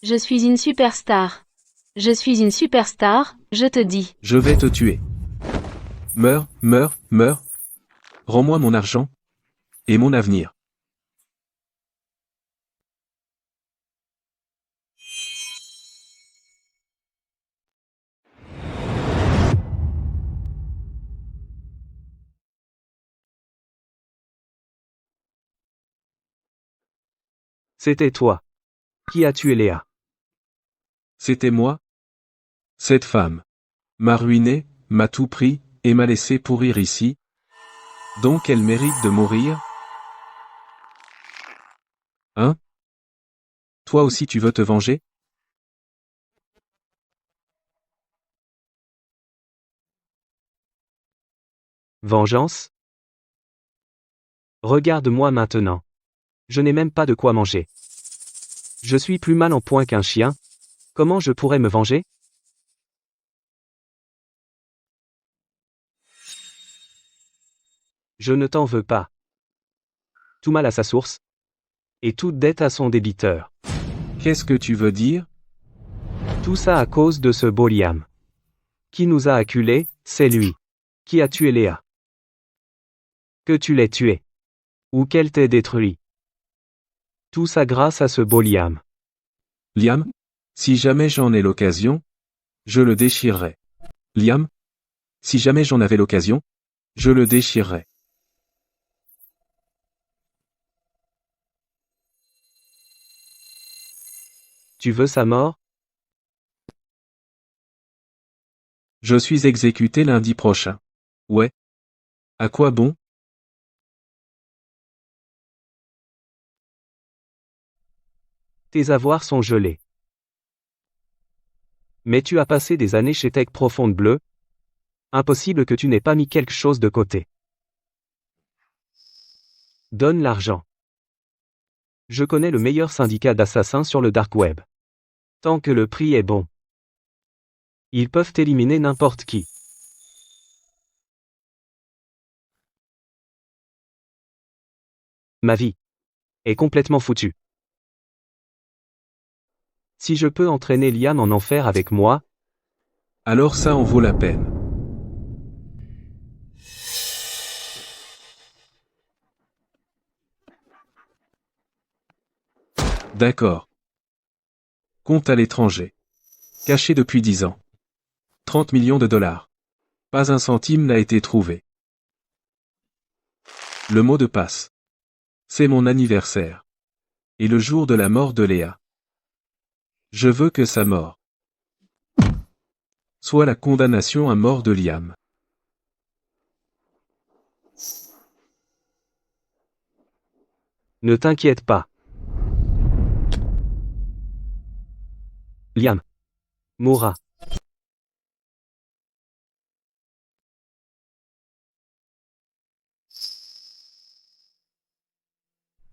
Je suis une superstar. Je suis une superstar, je te dis. Je vais te tuer. Meurs, meurs, meurs. Rends-moi mon argent. Et mon avenir. C'était toi. Qui a tué Léa? C'était moi. Cette femme m'a ruiné, m'a tout pris, et m'a laissé pourrir ici. Donc elle mérite de mourir? Hein? Toi aussi tu veux te venger? Vengeance? Regarde-moi maintenant. Je n'ai même pas de quoi manger. Je suis plus mal en point qu'un chien. Comment je pourrais me venger? Je ne t'en veux pas. Tout mal à sa source. Et toute dette à son débiteur. Qu'est-ce que tu veux dire? Tout ça à cause de ce beau Liam. Qui nous a acculés, c'est lui. Qui a tué Léa. Que tu l'aies tué. Ou qu'elle t'ait détruit. Tout ça grâce à ce beau Liam. Liam? Si jamais j'en ai l'occasion, je le déchirerai. Liam? Si jamais j'en avais l'occasion, je le déchirerai. Tu veux sa mort? Je suis exécuté lundi prochain. Ouais. À quoi bon? Tes avoirs sont gelés. Mais tu as passé des années chez Tech Profonde Bleue. Impossible que tu n'aies pas mis quelque chose de côté. Donne l'argent. Je connais le meilleur syndicat d'assassins sur le dark web. Tant que le prix est bon. Ils peuvent éliminer n'importe qui. Ma vie est complètement foutue. Si je peux entraîner Liam en enfer avec moi, alors ça en vaut la peine. D'accord. Compte à l'étranger. Caché depuis 10 ans. 30 millions de dollars. Pas un centime n'a été trouvé. Le mot de passe. C'est mon anniversaire. Et le jour de la mort de Léa. Je veux que sa mort soit la condamnation à mort de Liam. ne t'inquiète pas. Liam mourra.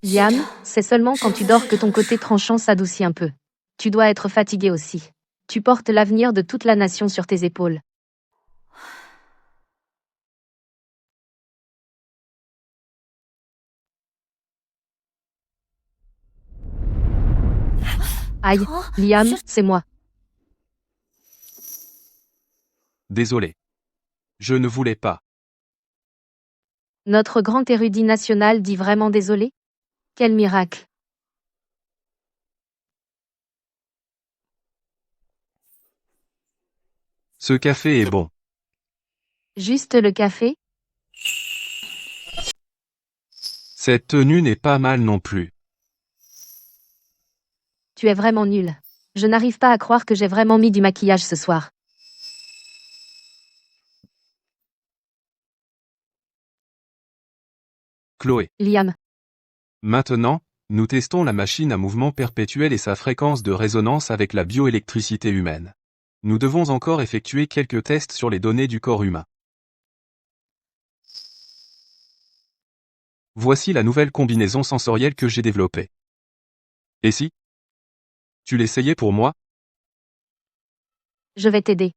Liam, c'est seulement quand tu dors que ton côté tranchant s'adoucit un peu. Tu dois être fatigué aussi. Tu portes l'avenir de toute la nation sur tes épaules. Aïe, Liam, c'est moi. Désolé. Je ne voulais pas. Notre grand érudit national dit vraiment désolé? Quel miracle. Ce café est bon. Juste le café? Cette tenue n'est pas mal non plus. Tu es vraiment nul. Je n'arrive pas à croire que j'ai vraiment mis du maquillage ce soir. Chloé. Liam, Maintenant, nous testons la machine à mouvement perpétuel et sa fréquence de résonance avec la bioélectricité humaine. Nous devons encore effectuer quelques tests sur les données du corps humain. Voici la nouvelle combinaison sensorielle que j'ai développée. Et si tu l'essayais pour moi? je vais t'aider.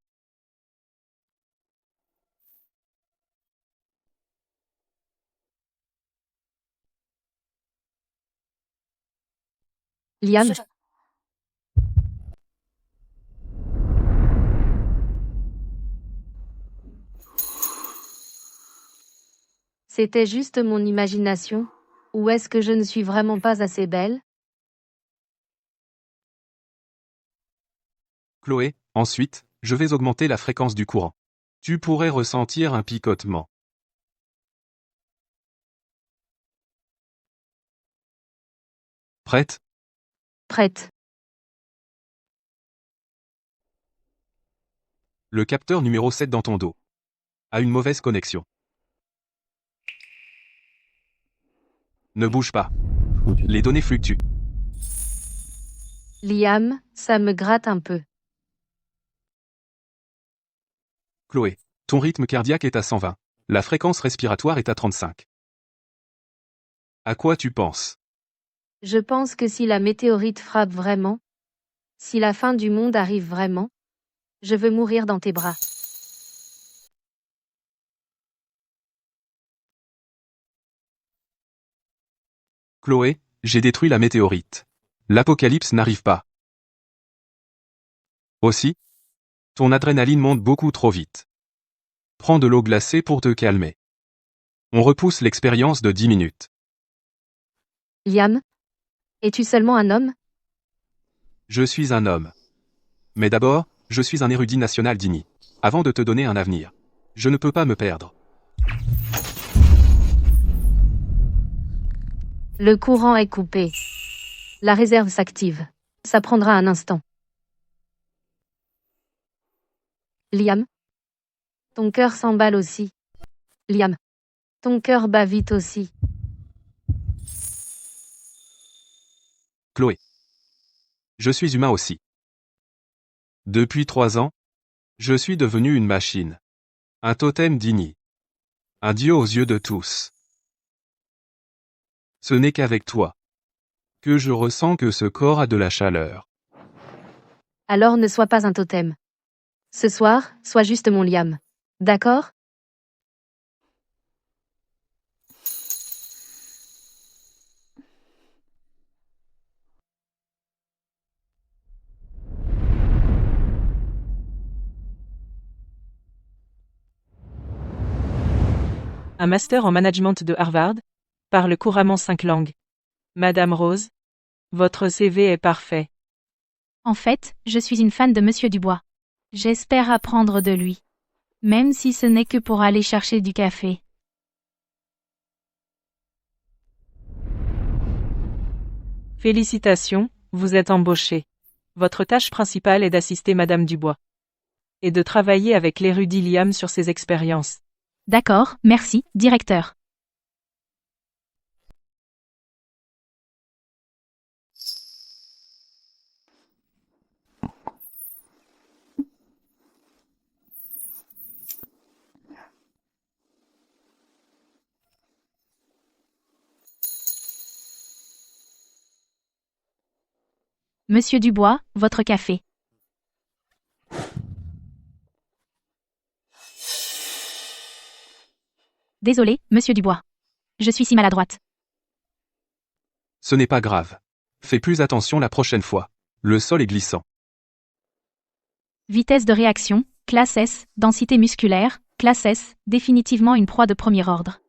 Liam, c'était juste mon imagination? Ou est-ce que je ne suis vraiment pas assez belle? Chloé, ensuite, je vais augmenter la fréquence du courant. Tu pourrais ressentir un picotement. Prête? Prête. Le capteur numéro 7 dans ton dos a une mauvaise connexion. Ne bouge pas. Les données fluctuent. Liam, ça me gratte un peu. Chloé, ton rythme cardiaque est à 120. La fréquence respiratoire est à 35. À quoi tu penses? Je pense que si la météorite frappe vraiment, si la fin du monde arrive vraiment, je veux mourir dans tes bras. Chloé, j'ai détruit la météorite. L'apocalypse n'arrive pas. Aussi, ton adrénaline monte beaucoup trop vite. Prends de l'eau glacée pour te calmer. On repousse l'expérience de 10 minutes. Liam? Es-tu seulement un homme? Je suis un homme. Mais d'abord, je suis un érudit national d'Ini. Avant de te donner un avenir. Je ne peux pas me perdre. Le courant est coupé. La réserve s'active. Ça prendra un instant. Liam? Ton cœur s'emballe aussi. Liam? Ton cœur bat vite aussi. Chloé. Je suis humain aussi. Depuis 3 ans, je suis devenu une machine. Un totem d'Ini. Un dieu aux yeux de tous. Ce n'est qu'avec toi que je ressens que ce corps a de la chaleur. Alors ne sois pas un totem. Ce soir, sois juste mon Liam. D'accord? Un master en management de Harvard, parle couramment 5 langues. Madame Rose, votre CV est parfait. En fait, je suis une fan de Monsieur Dubois. J'espère apprendre de lui. Même si ce n'est que pour aller chercher du café. Félicitations, vous êtes embauché. Votre tâche principale est d'assister Madame Dubois. Et de travailler avec l'érudit Liam sur ses expériences. D'accord, merci, directeur. Monsieur Dubois, votre café. Désolé, Monsieur Dubois. Je suis si maladroite. Ce n'est pas grave. Fais plus attention la prochaine fois. Le sol est glissant. Vitesse de réaction, classe S, densité musculaire, classe S, définitivement une proie de premier ordre.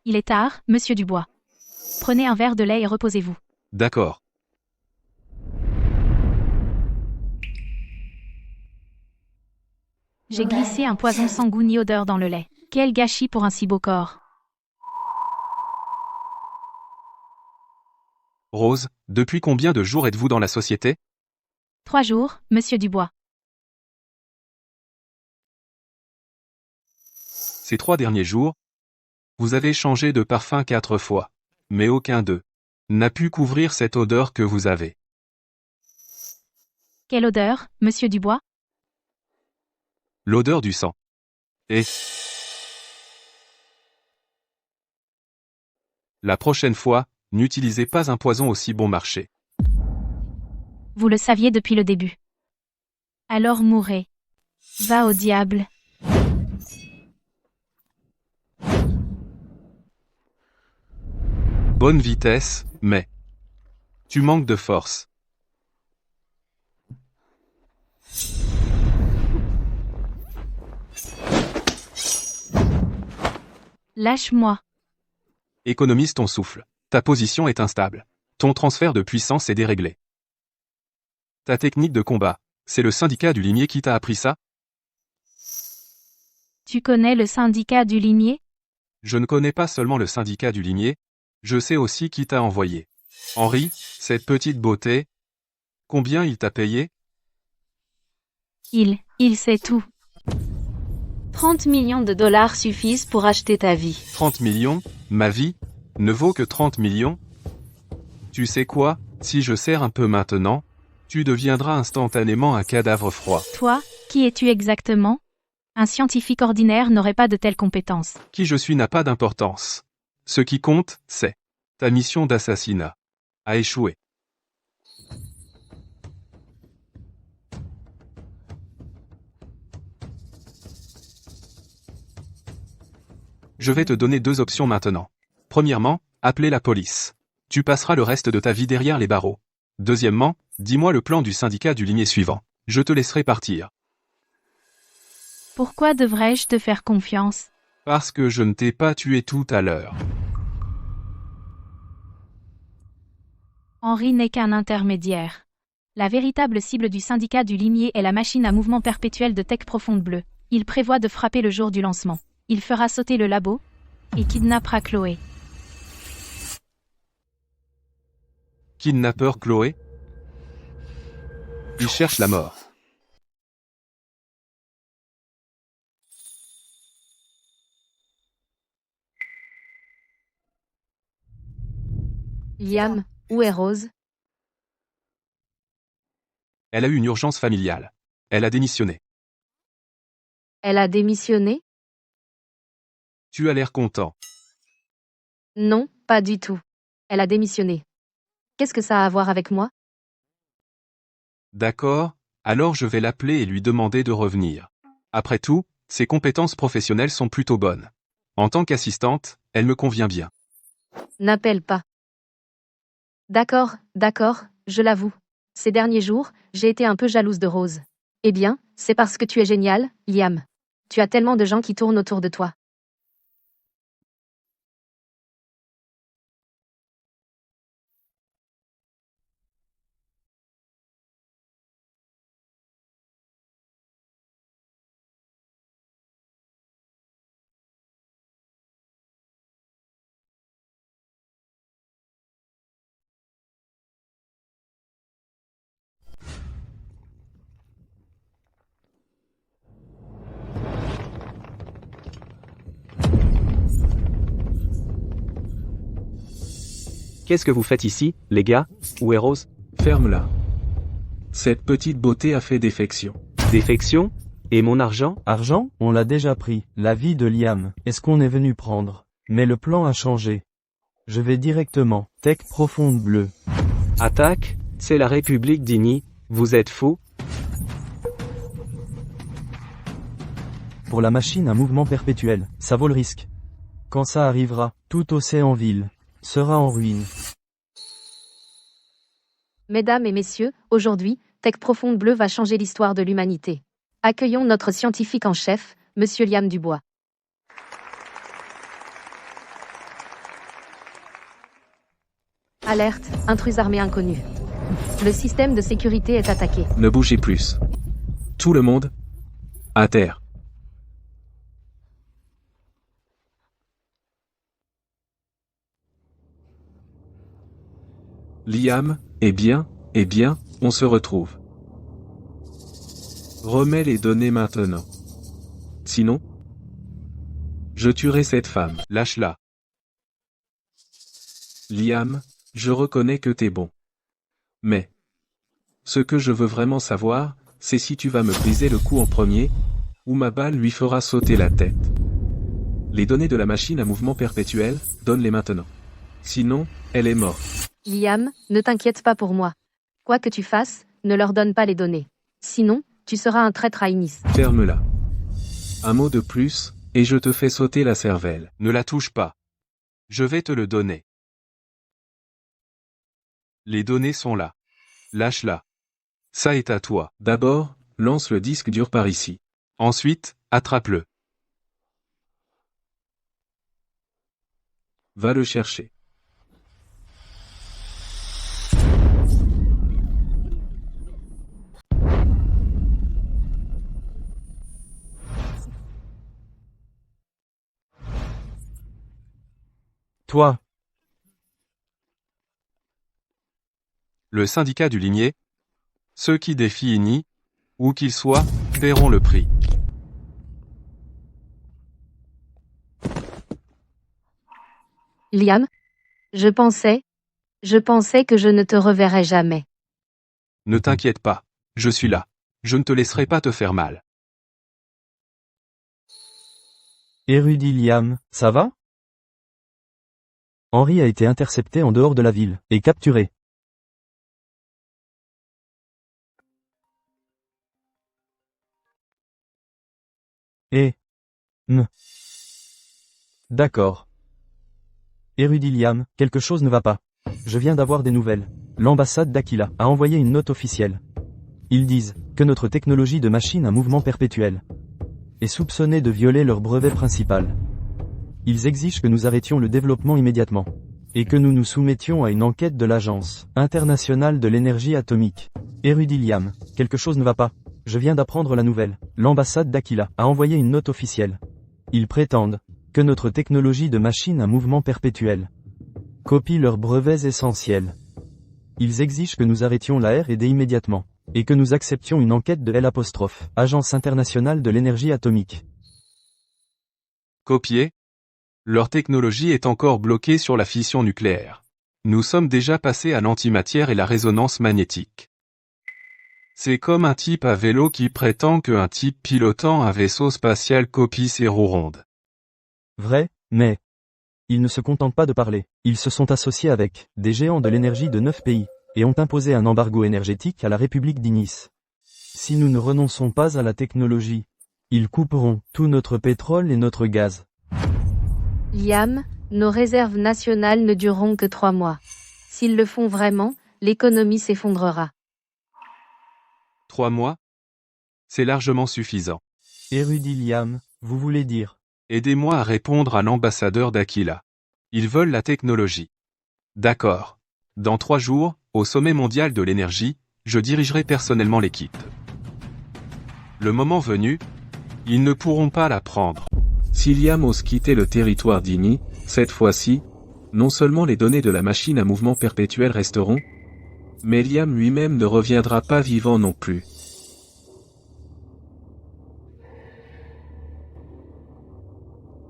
Il est tard, Monsieur Dubois. Prenez un verre de lait et reposez-vous. D'accord. J'ai glissé un poison sans goût ni odeur dans le lait. Quel gâchis pour un si beau corps. Rose, depuis combien de jours êtes-vous dans la société? 3 jours, Monsieur Dubois. Ces 3 derniers jours, vous avez changé de parfum 4 fois. Mais aucun d'eux n'a pu couvrir cette odeur que vous avez. Quelle odeur, Monsieur Dubois? L'odeur du sang. Et la prochaine fois, n'utilisez pas un poison aussi bon marché. Vous le saviez depuis le début. Alors mourrez. Va au diable. Bonne vitesse, mais tu manques de force. Lâche-moi. Économise ton souffle. Ta position est instable. Ton transfert de puissance est déréglé. Ta technique de combat, c'est le syndicat du limier qui t'a appris ça? Tu connais le syndicat du limier? Je ne connais pas seulement le syndicat du limier, je sais aussi qui t'a envoyé. Henri, cette petite beauté. Combien il t'a payé? Il sait tout. 30 millions de dollars suffisent pour acheter ta vie. 30 millions, ma vie, ne vaut que 30 millions? Tu sais quoi, si je serre un peu maintenant, tu deviendras instantanément un cadavre froid. Toi, qui es-tu exactement? Un scientifique ordinaire n'aurait pas de telles compétences. Qui je suis n'a pas d'importance. Ce qui compte, c'est ta mission d'assassinat a échoué. Je vais te donner 2 options maintenant. Premièrement, appeler la police. Tu passeras le reste de ta vie derrière les barreaux. Deuxièmement, dis-moi le plan du syndicat du limier suivant. Je te laisserai partir. Pourquoi devrais-je te faire confiance? Parce que je ne t'ai pas tué tout à l'heure. Henri n'est qu'un intermédiaire. La véritable cible du syndicat du limier est la machine à mouvement perpétuel de Tech Profonde Bleue. Il prévoit de frapper le jour du lancement. Il fera sauter le labo et kidnappera Chloé. Kidnappeur Chloé? Il cherche la mort. Liam, où est Rose? Elle a eu une urgence familiale. Elle a démissionné. Elle a démissionné? Tu as l'air content. Non, pas du tout. Elle a démissionné. Qu'est-ce que ça a à voir avec moi? D'accord, alors je vais l'appeler et lui demander de revenir. Après tout, ses compétences professionnelles sont plutôt bonnes. En tant qu'assistante, elle me convient bien. N'appelle pas. D'accord, je l'avoue. Ces derniers jours, j'ai été un peu jalouse de Rose. Eh bien, c'est parce que tu es génial, Liam. Tu as tellement de gens qui tournent autour de toi. Qu'est-ce que vous faites ici, les gars? Où est Rose? Ferme-la. Cette petite beauté a fait défection. Défection? Et mon argent? Argent, on l'a déjà pris. La vie de Liam, est-ce qu'on est venu prendre? Mais le plan a changé. Je vais directement. Tech Profonde Bleue. Attaque? C'est la République d'Ini, vous êtes fous? Pour la machine à mouvement perpétuel, ça vaut le risque. Quand ça arrivera, tout Océanville sera en ruine. Mesdames et messieurs, aujourd'hui, Tech Profonde Bleue va changer l'histoire de l'humanité. Accueillons notre scientifique en chef, Monsieur Liam Dubois. Alerte, intrus armé inconnu. Le système de sécurité est attaqué. Ne bougez plus. Tout le monde, à terre. Liam, eh bien, on se retrouve. Remets les données maintenant. Sinon, je tuerai cette femme. Lâche-la. Liam, je reconnais que t'es bon. Mais, ce que je veux vraiment savoir, c'est si tu vas me briser le cou en premier, ou ma balle lui fera sauter la tête. Les données de la machine à mouvement perpétuel, donne-les maintenant. Sinon, elle est morte. Liam, ne t'inquiète pas pour moi. Quoi que tu fasses, ne leur donne pas les données. Sinon, tu seras un traître à Inis. Ferme-la. Un mot de plus, et je te fais sauter la cervelle. Ne la touche pas. Je vais te le donner. Les données sont là. Lâche-la. Ça est à toi. D'abord, lance le disque dur par ici. Ensuite, attrape-le. Va le chercher. Toi, Le syndicat du limier. Ceux qui défient Ini, où qu'ils soient, paieront le prix. Liam, je pensais que je ne te reverrais jamais. Ne t'inquiète pas. Je suis là. Je ne te laisserai pas te faire mal. érudit Liam, ça va? Henri a été intercepté en dehors de la ville, et capturé. Et... D'accord. Érudit Liam, quelque chose ne va pas. Je viens d'avoir des nouvelles. L'ambassade d'Aquila a envoyé une note officielle. Ils disent que notre technologie de machine à mouvement perpétuel est soupçonnée de violer leur brevet principal. Ils exigent que nous arrêtions le développement immédiatement et que nous nous soumettions à une enquête de l'Agence internationale de l'énergie atomique. Érudit Liam, quelque chose ne va pas. Je viens d'apprendre la nouvelle. L'ambassade d'Aquila a envoyé une note officielle. Ils prétendent que notre technologie de machine à mouvement perpétuel copie leurs brevets essentiels. Ils exigent que nous arrêtions la R&D immédiatement et que nous acceptions une enquête de Agence internationale de l'énergie atomique. Copier. Leur technologie est encore bloquée sur la fission nucléaire. Nous sommes déjà passés à l'antimatière et la résonance magnétique. C'est comme un type à vélo qui prétend qu'un type pilotant un vaisseau spatial copie ses roues rondes. Vrai, mais ils ne se contentent pas de parler. Ils se sont associés avec des géants de l'énergie de 9 pays et ont imposé un embargo énergétique à la République d'Inis. Si nous ne renonçons pas à la technologie, ils couperont tout notre pétrole et notre gaz. Liam, nos réserves nationales ne dureront que 3 mois. S'ils le font vraiment, l'économie s'effondrera. 3 mois? C'est largement suffisant. Érudit Liam, vous voulez dire? Aidez-moi à répondre à l'ambassadeur d'Aquila. Ils veulent la technologie. D'accord. Dans 3 jours, au sommet mondial de l'énergie, je dirigerai personnellement l'équipe. Le moment venu, ils ne pourront pas la prendre. Si Liam ose quitter le territoire d'Ini, cette fois-ci, non seulement les données de la machine à mouvement perpétuel resteront, mais Liam lui-même ne reviendra pas vivant non plus.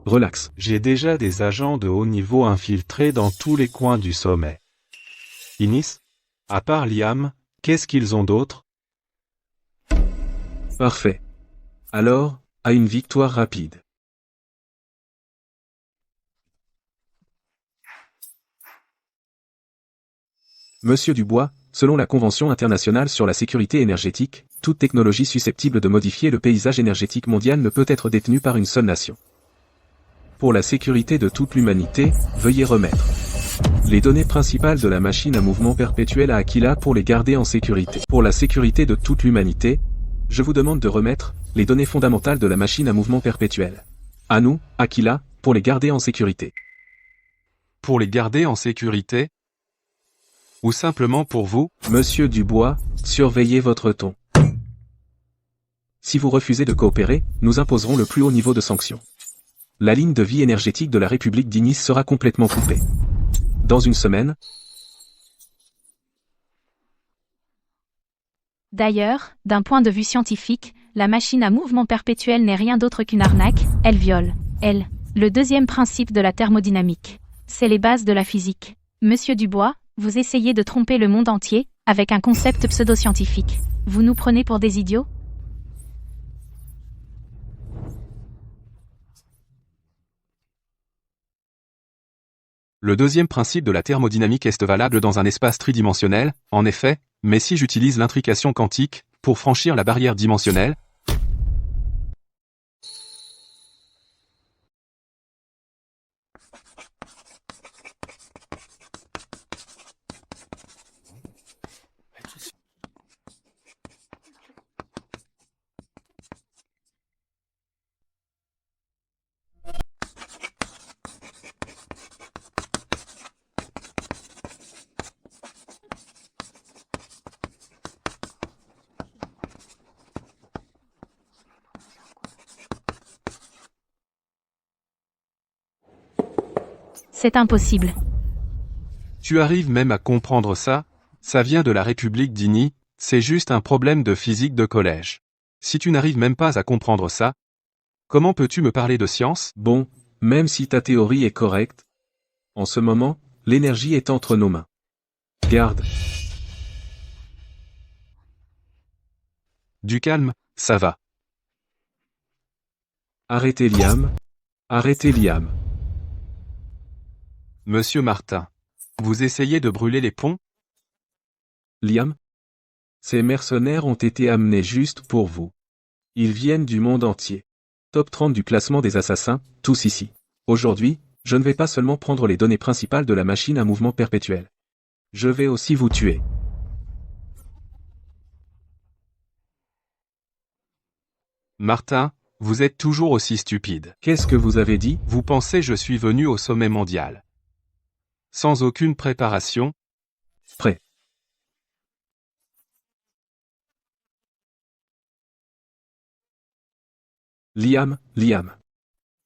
Relax. J'ai déjà des agents de haut niveau infiltrés dans tous les coins du sommet. Inis? À part Liam, qu'est-ce qu'ils ont d'autre? Parfait. Alors, à une victoire rapide. Monsieur Dubois, selon la Convention internationale sur la sécurité énergétique, toute technologie susceptible de modifier le paysage énergétique mondial ne peut être détenue par une seule nation. Pour la sécurité de toute l'humanité, veuillez remettre les données principales de la machine à mouvement perpétuel à Aquila pour les garder en sécurité. Pour la sécurité de toute l'humanité, je vous demande de remettre les données fondamentales de la machine à mouvement perpétuel à nous, Aquila, pour les garder en sécurité. Pour les garder en sécurité? Ou simplement pour vous? Monsieur Dubois, surveillez votre ton. Si vous refusez de coopérer, nous imposerons le plus haut niveau de sanctions. La ligne de vie énergétique de la République d'Inis sera complètement coupée. Dans une semaine. D'ailleurs, d'un point de vue scientifique, la machine à mouvement perpétuel n'est rien d'autre qu'une arnaque, elle viole, le deuxième principe de la thermodynamique. C'est les bases de la physique. Monsieur Dubois, vous essayez de tromper le monde entier, avec un concept pseudo-scientifique. Vous nous prenez pour des idiots? Le deuxième principe de la thermodynamique est valable dans un espace tridimensionnel, en effet, mais si j'utilise l'intrication quantique, pour franchir la barrière dimensionnelle, C'est impossible. tu arrives même à comprendre ça? Ça vient de la République d'Ini, c'est juste un problème de physique de collège. Si tu n'arrives même pas à comprendre ça, comment peux-tu me parler de science? Bon, même si ta théorie est correcte, en ce moment, l'énergie est entre nos mains. Garde. Du calme, ça va. Arrêtez Liam. Arrêtez Liam. Monsieur Martin, vous essayez de brûler les ponts? Liam? Ces mercenaires ont été amenés juste pour vous. Ils viennent du monde entier. Top 30 du classement des assassins, tous ici. Aujourd'hui, je ne vais pas seulement prendre les données principales de la machine à mouvement perpétuel. Je vais aussi vous tuer. Martin, vous êtes toujours aussi stupide. Qu'est-ce que vous avez dit? Vous pensez je suis venu au sommet mondial. Sans aucune préparation? Prêt. Liam.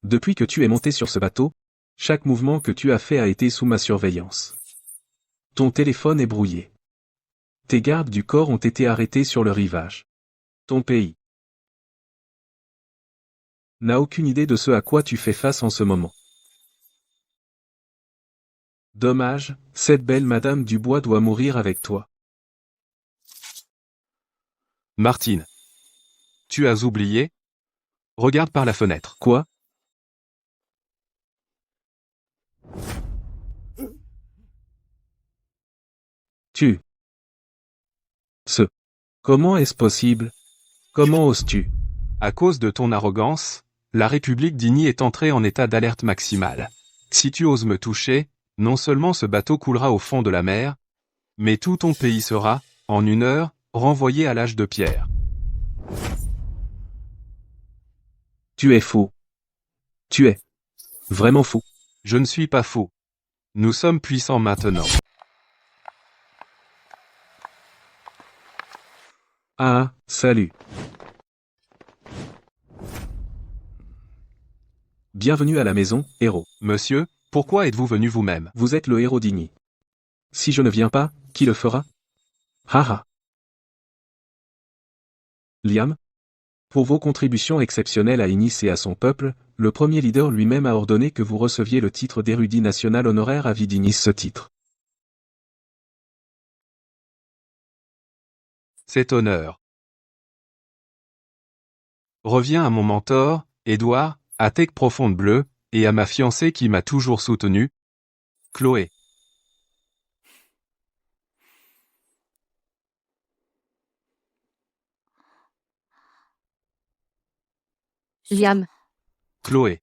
Depuis que tu es monté sur ce bateau, chaque mouvement que tu as fait a été sous ma surveillance. Ton téléphone est brouillé. Tes gardes du corps ont été arrêtés sur le rivage. Ton pays n'a aucune idée de ce à quoi tu fais face en ce moment. Dommage, cette belle Madame Dubois doit mourir avec toi. Martine. Tu as oublié? Regarde par la fenêtre. Quoi? Comment est-ce possible? Comment oses-tu? À cause de ton arrogance, la République d'Igny est entrée en état d'alerte maximale. Si tu oses me toucher, non seulement ce bateau coulera au fond de la mer, mais tout ton pays sera, en 1 heure, renvoyé à l'âge de pierre. Tu es fou. Tu es vraiment fou. Je ne suis pas fou. Nous sommes puissants maintenant. Ah, salut. Bienvenue à la maison, héros. Monsieur, pourquoi êtes-vous venu vous-même? Vous êtes le héros d'Igny. Si je ne viens pas, qui le fera? Haha. Liam? Pour vos contributions exceptionnelles à Ignis et à son peuple, le premier leader lui-même a ordonné que vous receviez le titre d'érudit national honoraire à vie d'Ignis. Ce titre. Cet honneur revient à mon mentor, Édouard, à Tech Profonde Bleue, et à ma fiancée qui m'a toujours soutenu, Chloé. Liam. Chloé.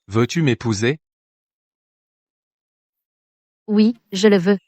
Veux-tu m'épouser? Oui, je le veux.